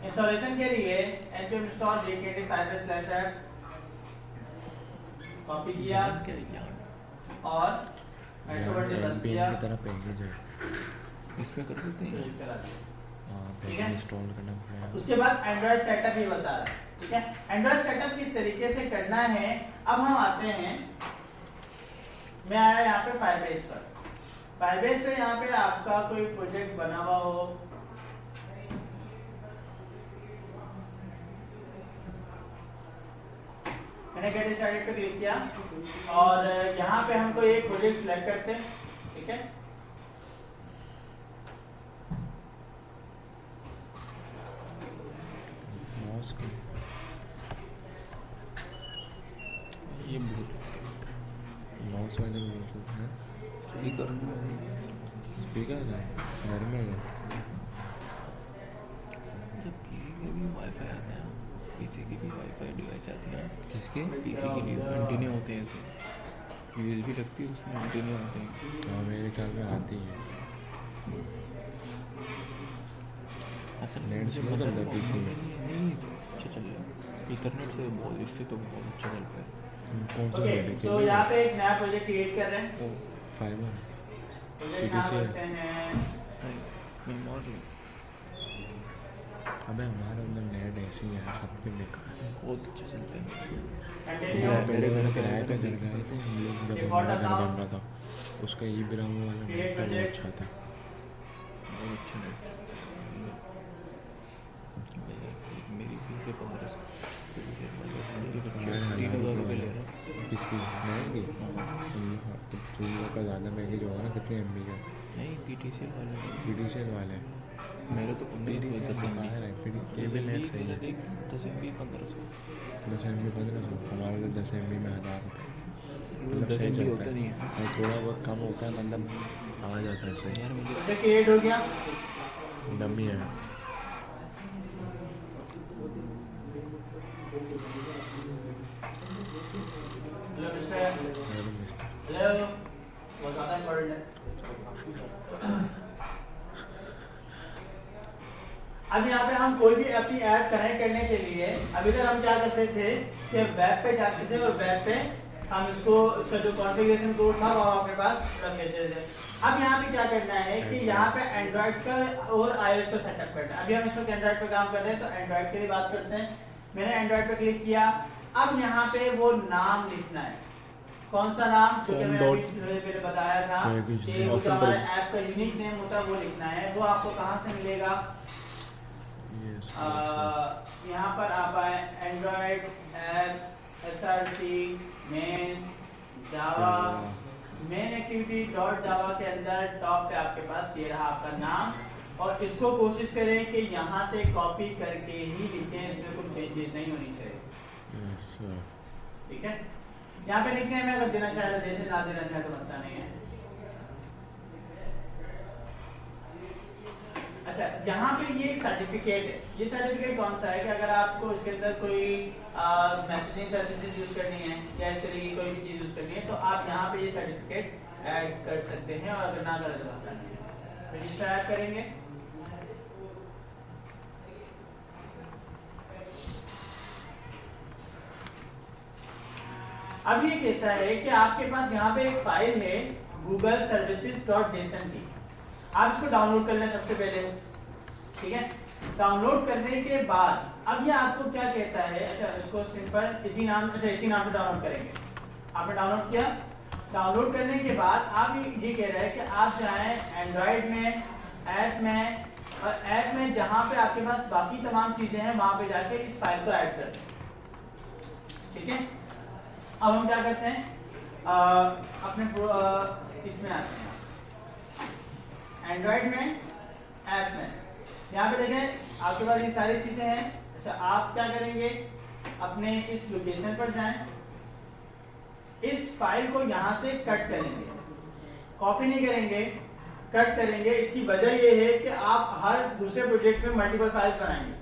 इंस्टॉलेशन के लिए npm install react native Firebase /app copy किया और NPM की तरह पैकेज है, इसमें कर देते हैं। ठीक है, इंस्टॉल करना पड़ेगा। उसके बाद एंड्रॉइड सेटअप ही बता रहा है। ठीक है, एंड्रॉइड सेटअप किस तरीके से करना है। अब हम आते हैं, मैं आया यहाँ पे फायरबेस पर। फायरबेस पे यहाँ पे आपका कोई प्रोजेक्ट बना हुआ हो, मैंने गेट स्टार्टेड पे क्लिक किया और यहाँ पे हम कोई एक प्रोजेक्ट सिलेक्ट करते हैं। ठीक है, ये माउस वाले ब्लूटूथ है, स्पीकर स्पीकर है घर में है। जब किसी के भी वाईफाई आते हैं, पीसी की भी वाईफाई डिवाइस आती है, किसके? पीसी के लिए एंटीना होते हैं, ऐसे यूएसबी लगती है उसमें एंटीना होते हैं। हाँ मेरे ख्याल में आती है। असल नेट से चल रहा है पीसी में? नहीं, अच्छा चल रहा है इंटरनेट से, बहुत इससे तो बहुत अच्छा चलता है। कौन सा ओके, प्रोजेक्ट सो यहाँ पे एक नया प्रोजेक्ट क्रिएट कर रहे हैं। फाइबर प्रोजेक्ट नाम PTC रखते हैं मैं मॉड अबे हमारे अंदर नेट ऐसे ही है, सब कुछ बेकार है। बहुत अच्छा चलता है। कंटिन्यू। मेरे घर किराए पे घर गए थे हम लोग जब हमारा घर बन रहा था, उसका ई ब्राउन वाला नेट था, वो अच्छा था। बहुत अच्छा नेट। मेरी फीस है 1500, 3000 रुपये ले रहा हूँ। किसकी नेट की? तुम लोग का ज़्यादा पैकेज होगा ना, कितने MB का? नहीं, PTCL वाले PTCL वाले मेरे तो 1500 10 MB है, केबल नेट सही है। 10 MB 1500, 10 MB 1500, हमारे तो 10 MB में 1000 रुपये। 10 MB होता नहीं है और थोड़ा बहुत कम होता है, मतलब आ जाता है सही। यार। मुझे प्रोजेक्ट क्रिएट हो गया। डमी है। हेलो मिस्टर, हेलो, बहुत ज़्यादा इम्पोर्टेंट है। अब यहाँ पे हम कोई भी अपनी ऐप कनेक्ट करने के लिए अभी तक हम क्या करते थे कि वेब पे जाते थे और वेब पे हम इसका जो कॉन्फ़िगरेशन कोड था वो अपने पास रख लेते थे। अब यहाँ पे क्या करना है कि यहाँ पे एंड्रॉइड का और iOS का सेटअप करना है। अभी हम इस वक्त एंड्रॉइड पे काम कर रहे हैं तो एंड्रॉइड के लिए बात करते हैं। मैंने एंड्रॉइड पे क्लिक किया। अब यहाँ पे वो नाम लिखना है। कौन सा नाम? जो कि मैंने अभी थोड़ी पहले बताया था कि वो जो हमारे ऐप का यूनिक नेम होता है वो लिखना है। वो आपको कहाँ से मिलेगा? यहाँ पर आप आए एंड्रॉइड ऐप src मेन जावा मेन एक्टिविटी डॉट जावा के अंदर टॉप पे आपके पास ये रहा आपका नाम। और इसको कोशिश करें कि यहाँ से कॉपी करके ही लिखें, इसमें कुछ चेंजेस नहीं होनी चाहिए। ठीक है, यहाँ पे लिखने में अगर देना चाहे तो दे दे, ना देना चाहे तो मसला नहीं है। अच्छा, यहाँ पे ये एक सर्टिफिकेट है। ये सर्टिफिकेट कौन सा है कि अगर आपको इसके अंदर कोई मैसेजिंग सर्विसेज यूज करनी है या इस तरह की कोई भी चीज यूज करनी है तो आप यहाँ पे ये सर्टिफिकेट ऐड कर सकते हैं, और अगर ना करें तो मसला नहीं है। रजिस्टर ऐड करेंगे, अब ये कहता है कि आपके पास यहाँ पे एक फाइल है गूगल services.json की, आप इसको डाउनलोड कर लें सबसे पहले, ठीक है। डाउनलोड करने के बाद अब ये आपको क्या कहता है, अच्छा इसको सिंपल इसी नाम से डाउनलोड करेंगे। आपने डाउनलोड किया, डाउनलोड करने के बाद आप ये कह रहा है कि आप जाएं एंड्रॉइड में, ऐप में, और ऐप में जहां पे आपके पास बाकी तमाम चीजें हैं वहां पे जाके इस फाइल को ऐड कर दें, ठीक है। अब हम क्या करते हैं, अपने इसमें आते हैं एंड्रॉइड में, ऐप में। यहाँ पे देखें आपके पास ये सारी चीजें हैं। अच्छा, आप क्या करेंगे, अपने इस लोकेशन पर जाएं, इस फाइल को यहाँ से कट करेंगे, कॉपी नहीं करेंगे, कट करेंगे। इसकी वजह ये है कि आप हर दूसरे प्रोजेक्ट में मल्टीपल फाइल्स बनाएंगे,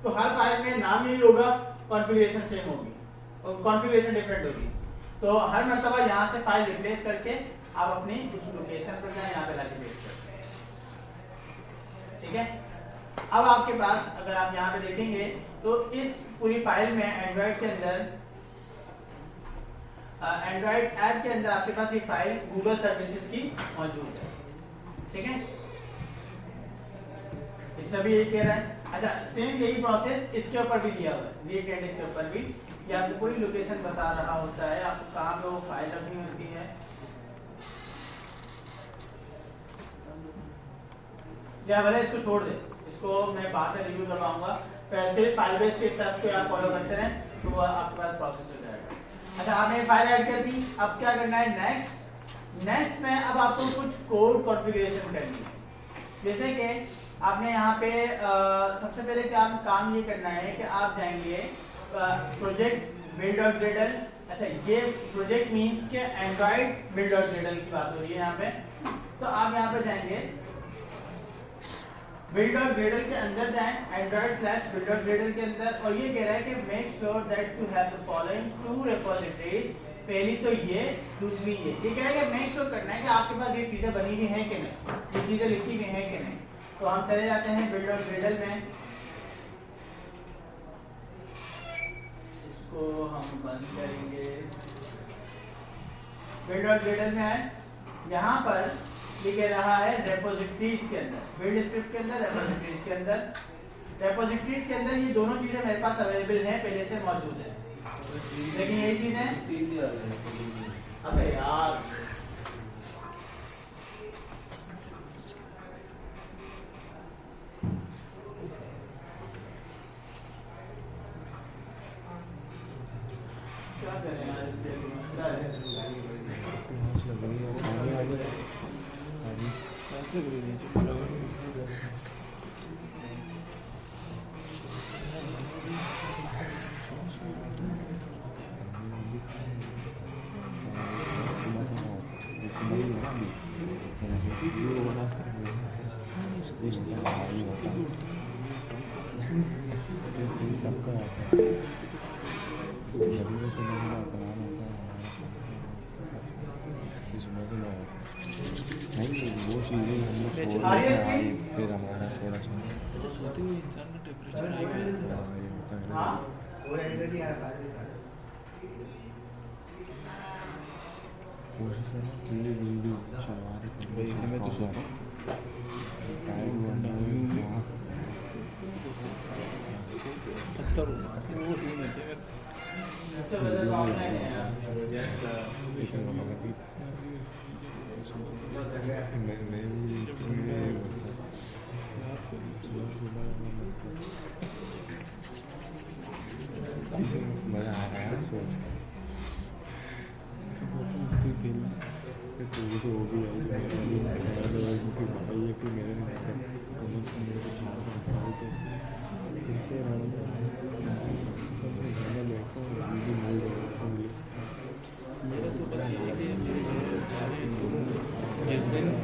तो हर फाइल में नाम यही होगा, कॉन्फ़िगरेशन सेम होगी और कॉन्फ़िगरेशन डिफरेंट होगी। तो हर मर्तबा यहाँ से फाइल रिप्लेस करके आप अपनी उस लोकेशन पर जाएं, यहाँ पे लाके पेस्ट करते हैं, ठीक है। अब आपके पास अगर आप यहाँ पे देखेंगे तो इस पूरी फाइल में एंड्रॉइड के अंदर, एंड्रॉइड ऐप के अंदर आपके पास ये फाइल गूगल सर्विसेज की मौजूद है, ठीक है। इसमें भी यही कह रहा है। अच्छा, सेम यही प्रोसेस इसके ऊपर भी दिया हुआ है, रिक्रेडिट के ऊपर भी, कि आपको पूरी लोकेशन बता रहा होता है, आपको कहाँ पे वो फाइल रखनी होती है। या भले इसको छोड़ दे, इसको मैं बाद में रिव्यू करवाऊंगा, सिर्फ फाइल बेस के स्टेप्स को आप फॉलो करते रहें तो वो आपके पास प्रोसेस हो जाएगा। अच्छा, आपने फाइल ऐड कर दी, अब क्या करना है, नेक्स्ट में अब आपको कुछ कोड कॉन्फ़िगरेशन करनी है। जैसे कि आपने यहाँ पे सबसे पहले क्या काम ये करना है कि आप जाएंगे प्रोजेक्ट build.gradle। अच्छा, ये प्रोजेक्ट मींस के एंड्रॉइड build.gradle की बात हो रही है यहाँ पे। तो आप यहाँ पे जाएंगे build.gradle के अंदर जाएं, Android/build.gradle के अंदर, और ये कह रहा है कि make sure that you have the following 2 repositories. पहली तो ये, दूसरी ये कह रहा है कि मेक श्योर करना है कि आपके पास ये चीजें बनी हुई हैं कि नहीं, ये चीजें लिखी हुई हैं कि नहीं। तो हम चले जाते हैं build.gradle में, इसको हम बंद करेंगे। build.gradle में है, यहाँ पर ये कह रहा है रेपोजिटरीज के अंदर, बिल्ड स्क्रिप्ट के अंदर, रेपोजिटरीज के अंदर। रेपोजिटरीज के अंदर ये दोनों चीजें मेरे पास अवेलेबल हैं, पहले से मौजूद है, लेकिन यही चीजें, अबे यार क्या करें यार, इससे मसला है। सबका आता है, गरीबों से नहीं आता है, इसमें तो नहीं, वो चीज़ें हम लोग छोड़ देते हैं, फिर हमारा थोड़ा सा सोते हुए इंसान का टेम्परेचर हाई है। ये होता है ना। हाँ, कोशिश करना जल्दी जल्दी चलवा रहे, इसी में तो सोना पत्थर वो सीन होते हैं। इससे वजह तो ऑनलाइन है यार। मज़ा आ रहा है सोच के, तो वो भी भाई कि मेरे मेरे को 4-5 साल तो इनसे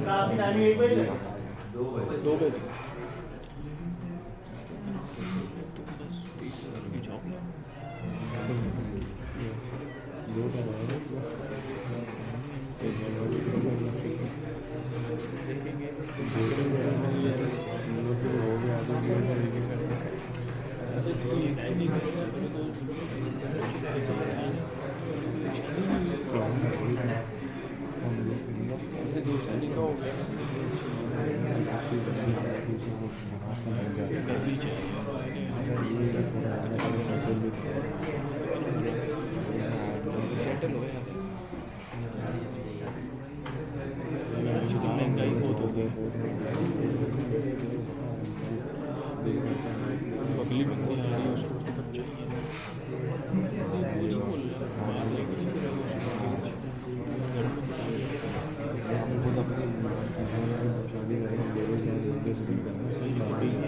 क्लास की टाइमिंग 1 बजे तक 2 बजे तो बस 20,000 की जॉब लगा सेटल हो गया महंगाई बहुत हो गई पगली बंदी आ रही है उसको तो बच्चा ही है पूरी बोल बाहर लेकर ही पूरा घर में खुद अपनी शादी करें बेरोजगार सही बात है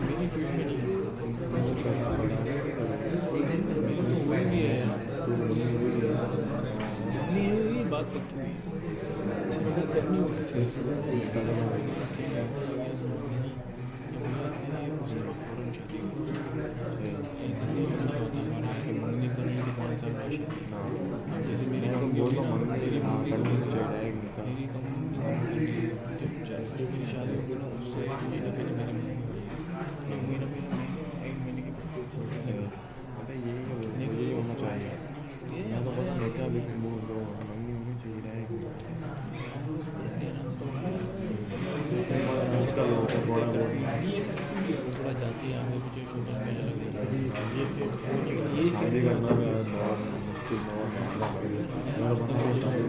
मेरी फील्ड में नहीं है ये बात पक्की हुई करनी होती है मंगनी करने के 5 साल बाद जैसे मेरी जब मेरी शादी होगी ना उससे 1 महीने पहले मेरी महीना एक महीने की यही होना चाहिए मैं तो पता नहीं क्या भी मंगनी होनी चाहिए आजकल होता है थोड़ा जाती है आगे मुझे छोटा मेला लग जाता है ये शादी करना भी बहुत मुश्किल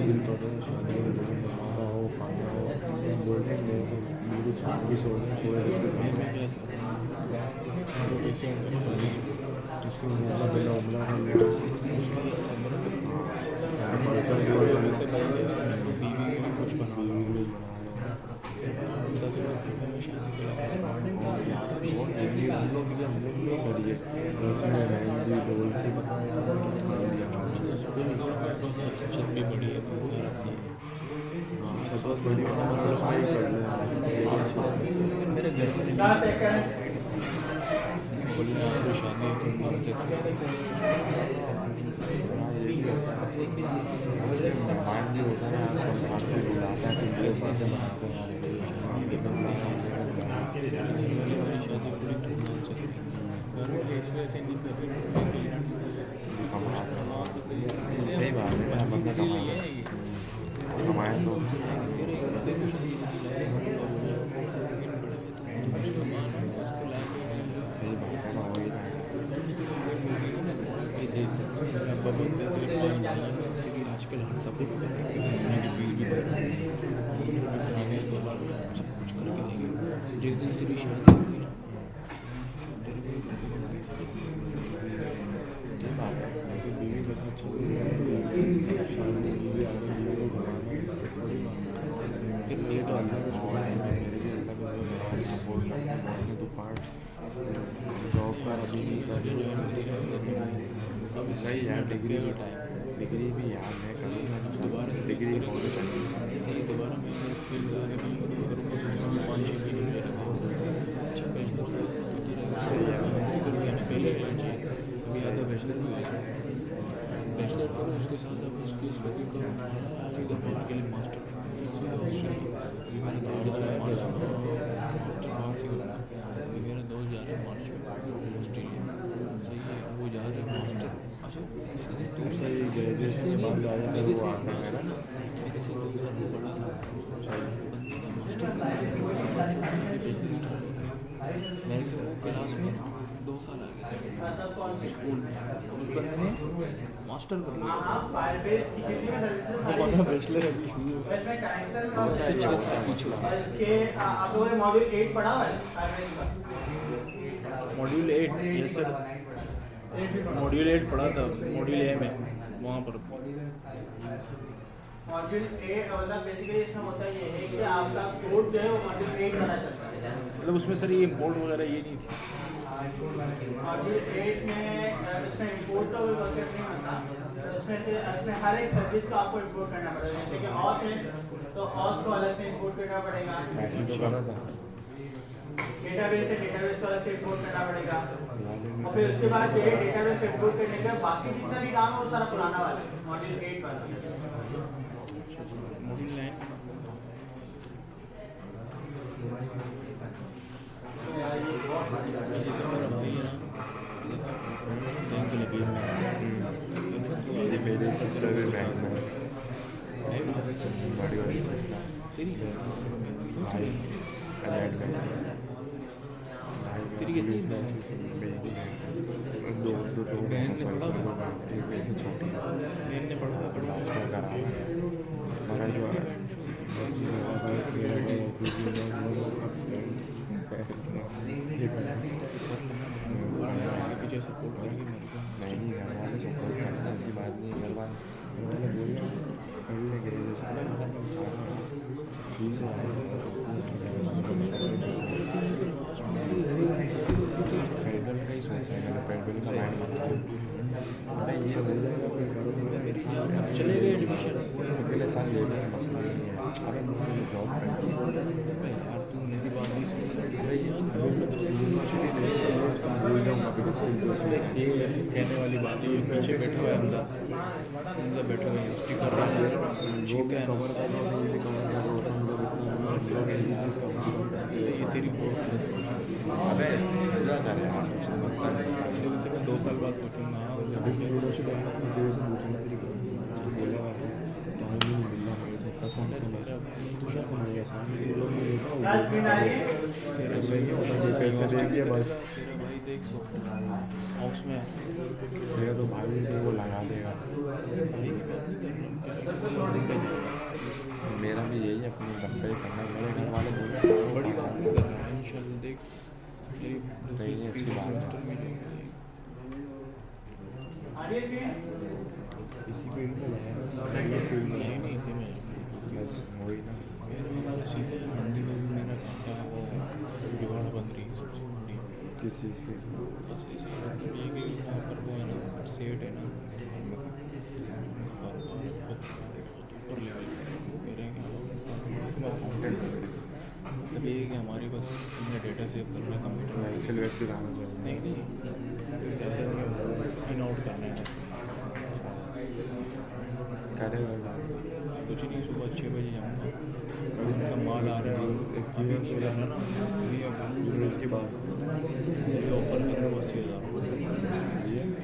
दिल कर शादी हमारा हो खाना हो बोलते हैं जिसको बिला उमला कर लिया बीवी भी कुछ बना छत भी बड़ी है बहुत बड़ी मेरे घर में क्लास चेक करें बोली ना आपको शादी मान भी होता है आजकल खाते बुलाता है तो ये बातें बनाते हैं शादी पूरी धूमधाम से घर में इसलिए नहीं सही बात है बंदा कमाया तो सही बात है ना वही आजकल हम सब कुछ सब कुछ करके देंगे जिस दिन तेरी शादी होगी ना सही बात है बीवी का अच्छा लेट तो पार्ट जॉब का अभी सही यार डिग्री का टाइम डिग्री भी यार मैं करूँगा दोबारा डिग्री होनी चाहिए दोबारा मैं स्किल आगे भी करूँगा 5-6 महीने में अच्छा बैचलर सही है पहले अभी आधा बैचलर भी है बैचलर करो उसके साथ आप उसकी स्टडी करो सीधा पढ़ने के लिए मास्टर मेरा दोस्त जा रहा है मार्च में ऑस्ट्रेलिया सही है वो जा रहे हैं मास्टर अच्छा तुम सही ग्रेजुएशन के बाद आया है वो आता है ना मेरे से 2 साल बड़ा था बंदे का मास्टर मैं वो क्लास में 2 साल आ गए मतलब कौन सी स्कूल में उस बंदे ने मास्टर कर लिया हाँ फायरबेस कितनी भी सर्विसेज वो बंदा बैचलर अभी इसमें कनेक्शन पीछे और इसके आप लोगों ने मॉड्यूल 8 पढ़ा हुआ है फायरबेस का मॉड्यूल 8 ये सर मॉड्यूल 8 पढ़ा था मॉड्यूल ए में वहाँ पर मॉड्यूल 8 मतलब बेसिकली इसमें होता ये है कि आपका कोड जो है वो मॉड्यूल 8 वाला चलता है मतलब उसमें सर ये इम्पोर्ट वगैरह ये नहीं थी मॉड्यूल 8 में इसमें इंपोर्ट का कोई कॉन्सेप्ट नहीं होता इसमें हर एक सर्विस को आपको इंपोर्ट करना पड़ेगा जैसे कि ऑथ है तो ऑथ को अलग से इंपोर्ट करना पड़ेगा डेटाबेस है डेटाबेस को अलग से इंपोर्ट करना पड़ेगा और फिर उसके बाद ये डेटाबेस को इंपोर्ट करने के बाद बाकी जितना भी काम है वो सारा पुराना वाला है मॉड्यूल 8 वाला मॉड्यूल 9 ये मेरे सिस्टर है बैंक में बड़ी वाली सिस्टर भाई अलर्ट बैंक तेरी कितनी बैंक से दो बहन से पढ़ा था? एक मेरे से छोटी बहन ने पढ़ा लास्ट में करा मगर जो मेरा भी पीछे सपोर्ट करेगी मेरे को नहीं घर वाले सपोर्ट करना उसकी बात नहीं घर वाले बोलिए कभी ले गए फीस फेडरल का ही सोचा है मैंने फेडरल का माइंड मैं ये बोल रहा हूँ चले गए एडमिशन अगले साल ले लेंगे मसला नहीं है अरे मुझे जॉब करनी है यार तुमने भी बात नहीं सुनी भूल जाऊँगा ये कहने वाली बात है ये पीछे बैठा हुआ है अंदर बैठे हुए हैं उसकी कर रहा है जो भी कवर कर रहा हूँ ये कवर कर रहा हूँ ये चीज़ का ये तेरी अबे समझा कर यार उसने बताया से मैं 2 साल बाद पूछूंगा अभी की लीडरशिप है ना देर से पूछना तेरी बोला हुआ है टाइम नहीं मिलना मेरे से कसम से मैं तुझे को मिल गया सामने ये लोग नहीं क्या स्क्रीन आ रही है ऐसा ही होता है पैसे दे दिए बस तेरा भाई देख हाउस में तेरा तो भाई भी वो लगा देगा मेरा भी यही अपनी दम पे करना मेरे घर वाले बोले बड़ी बात नहीं कर रहा है इंशाल्लाह देख तेरी नहीं है अच्छी बात है आ रही है स्क्रीन इसी फील्ड में है फील्ड में है नहीं इसी में बस वही ना मेरा सीधे मंडी में भी मेरा काम था वो जुगाड़ बन रही है सबसे मंडी किस चीज़ की बस ये कि वहाँ पर वो है ना सेट है ना ऊपर लेवल कह रहे हैं मतलब ये कि हमारी बस हमने डेटा सेव करना है कंप्यूटर में एक्सेल वैक्सेल आना चाहिए नहीं इन आउट करना है करेगा कुछ नहीं सुबह 6 बजे जाऊँगा कभी तो माल आ रहा है अभी तो जाना ना यूनिट की बात मेरे ऑफर कर रहे हो 80,000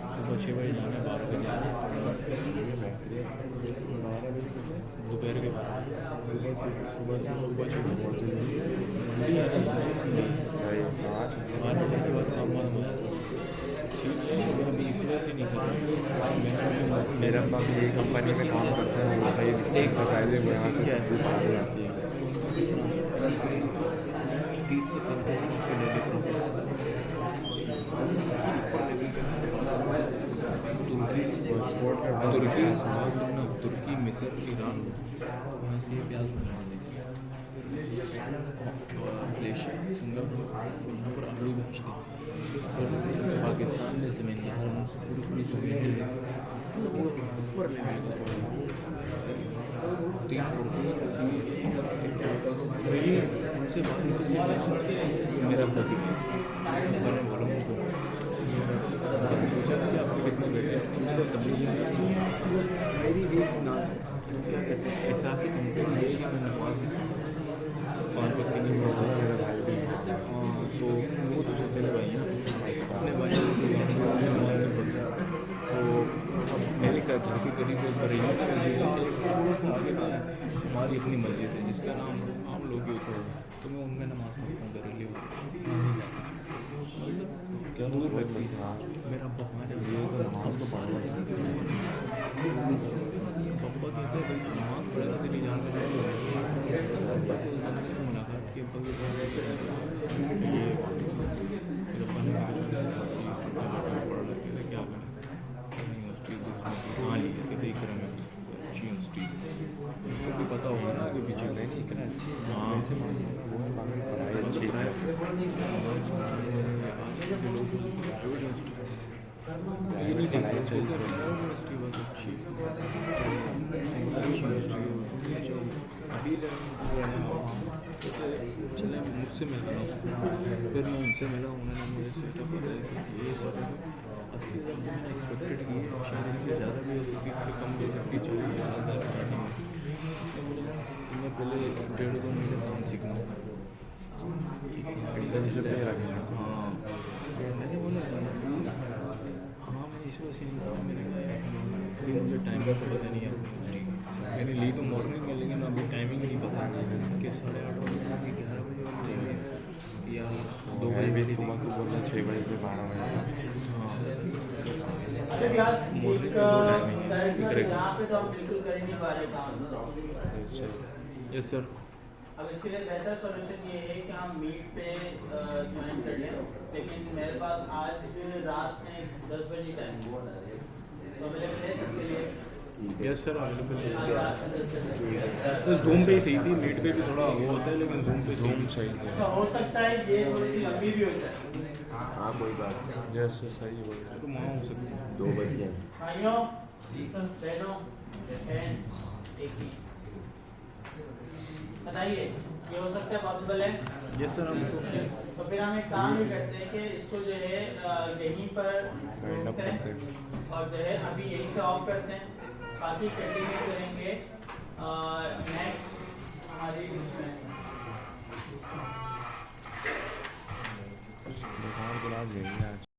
सुबह 6 बजे जाना है 12 बजे जाना है दोपहर के बाद सुबह सुबह 6 बजे सही हाँ 12 बजे के बाद काम बंद हो जाता है ठीक है मैं अभी इस वजह से नहीं कर रहा मेरा बाप यही कंपनी में काम करता है वो सही एक पहले वो यहाँ से सब्जी बाहर हो जाती है 30 से 35 रुपये ले लेता हूँ एक्सपोर्ट करता है तुर्की मिस्र ईरान वहाँ से प्याज बनवा देती है मलेशिया सिंगापुर यहाँ पर आलू बेचते हैं पाकिस्तान में ज़मीन है हर मुझसे पूरी ज़मीन है ऊपर लेवल का 3 मेरी उनसे बात मेरा पति मैंने बोला उनको पूछा कि आपके कितने बेटे हैं मेरी एक ना क्या कहते हैं एहसास ही कंप्लीट है कि मैं नमाज 5 वक्त की नहीं पढ़ता मेरा भाई भी तो वो तो सोते भाई हैं अपने भाई तो मेरे घर के करीब एक बरेली थोड़ा सा आगे ना हमारी अपनी मस्जिद है जिसका नाम आम लोग यूज़ होगा तो मैं उनमें नमाज़ पढ़ता हूँ बरेली मतलब क्या दूर कोई लगती है। हाँ मेरा पापा ने ये तो नमाज तो पढ़ रहा था पापा कहते हैं भाई नमाज पढ़ेगा तेरी जान में मुलाकात की अब्बा के पास ये अब्बा ने पढ़ रखे थे क्या करें यूनिवर्सिटी हाँ ली है कि देख रहे हैं अच्छी यूनिवर्सिटी तो भी पता होगा ना कि पीछे नहीं नहीं इतना अच्छी हाँ। वैसे मान लो वो बाकी पढ़ाई अच्छी है यूनिवर्सिटी बहुत अच्छी अभी चले मुझसे मिल रहा हूँ फिर मैं उनसे मिला उन्होंने मुझे सेटअप बताया कि ये सब 80,000 मैंने एक्सपेक्टेड की शायद इससे ज़्यादा भी हो सकती इससे कम भी हो सकती 40,000 स्टार्टिंग में तो बोले मैं पहले 1.5-2 महीने काम सीखना होगा इंटर्नशिप में रखेंगे हाँ मैंने बोला हाँ मैंने इस वजह से नहीं कहा मैंने कहा मुझे टाइम का तो पता नहीं है अपनी यूनिवर्सिटी मैंने ली तो मॉर्निंग में लेकिन अभी टाइमिंग नहीं पता कि 8:30 बजे की 11 बजे वाली चाहिए या 2 बजे भी भी सुबह तो बोलना 6 बजे से 12 बजे हाँ अच्छा क्लास मॉर्निंग एक में 2 टाइमिंग है करेक्ट यहाँ पे तो हम बिल्कुल कर ही नहीं पा रहे काम। यस सर अब इसके लिए बेहतर सॉल्यूशन ये है कि हम मीट पे ज्वाइन कर लें, लेकिन मेरे पास आज रात में 10 बजे टाइम तो अवेलेबल है सबके लिए। यस सर अवेलेबल है आज रात में 10 बजे तो जूम पे ही सही थी मीट पे भी थोड़ा वो होता है लेकिन जूम पे रूम सही है तो हो सकता है ये थोड़ी सी लंबी भी हो जाए। हाँ कोई बात नहीं यस सही है तो वहाँ हो सकती है 2 बजे भाइयों बहनों बहन एक ही बताइए ये हो सकता है पॉसिबल है? यस सर हम तो तो फिर हम एक काम ही करते हैं कि इसको जो है यहीं पर Wind up रोकते हैं करते और जो है अभी यहीं से ऑफ करते हैं, बाकी कंटिन्यू करेंगे नेक्स्ट हमारी दुकान क्लास गई आज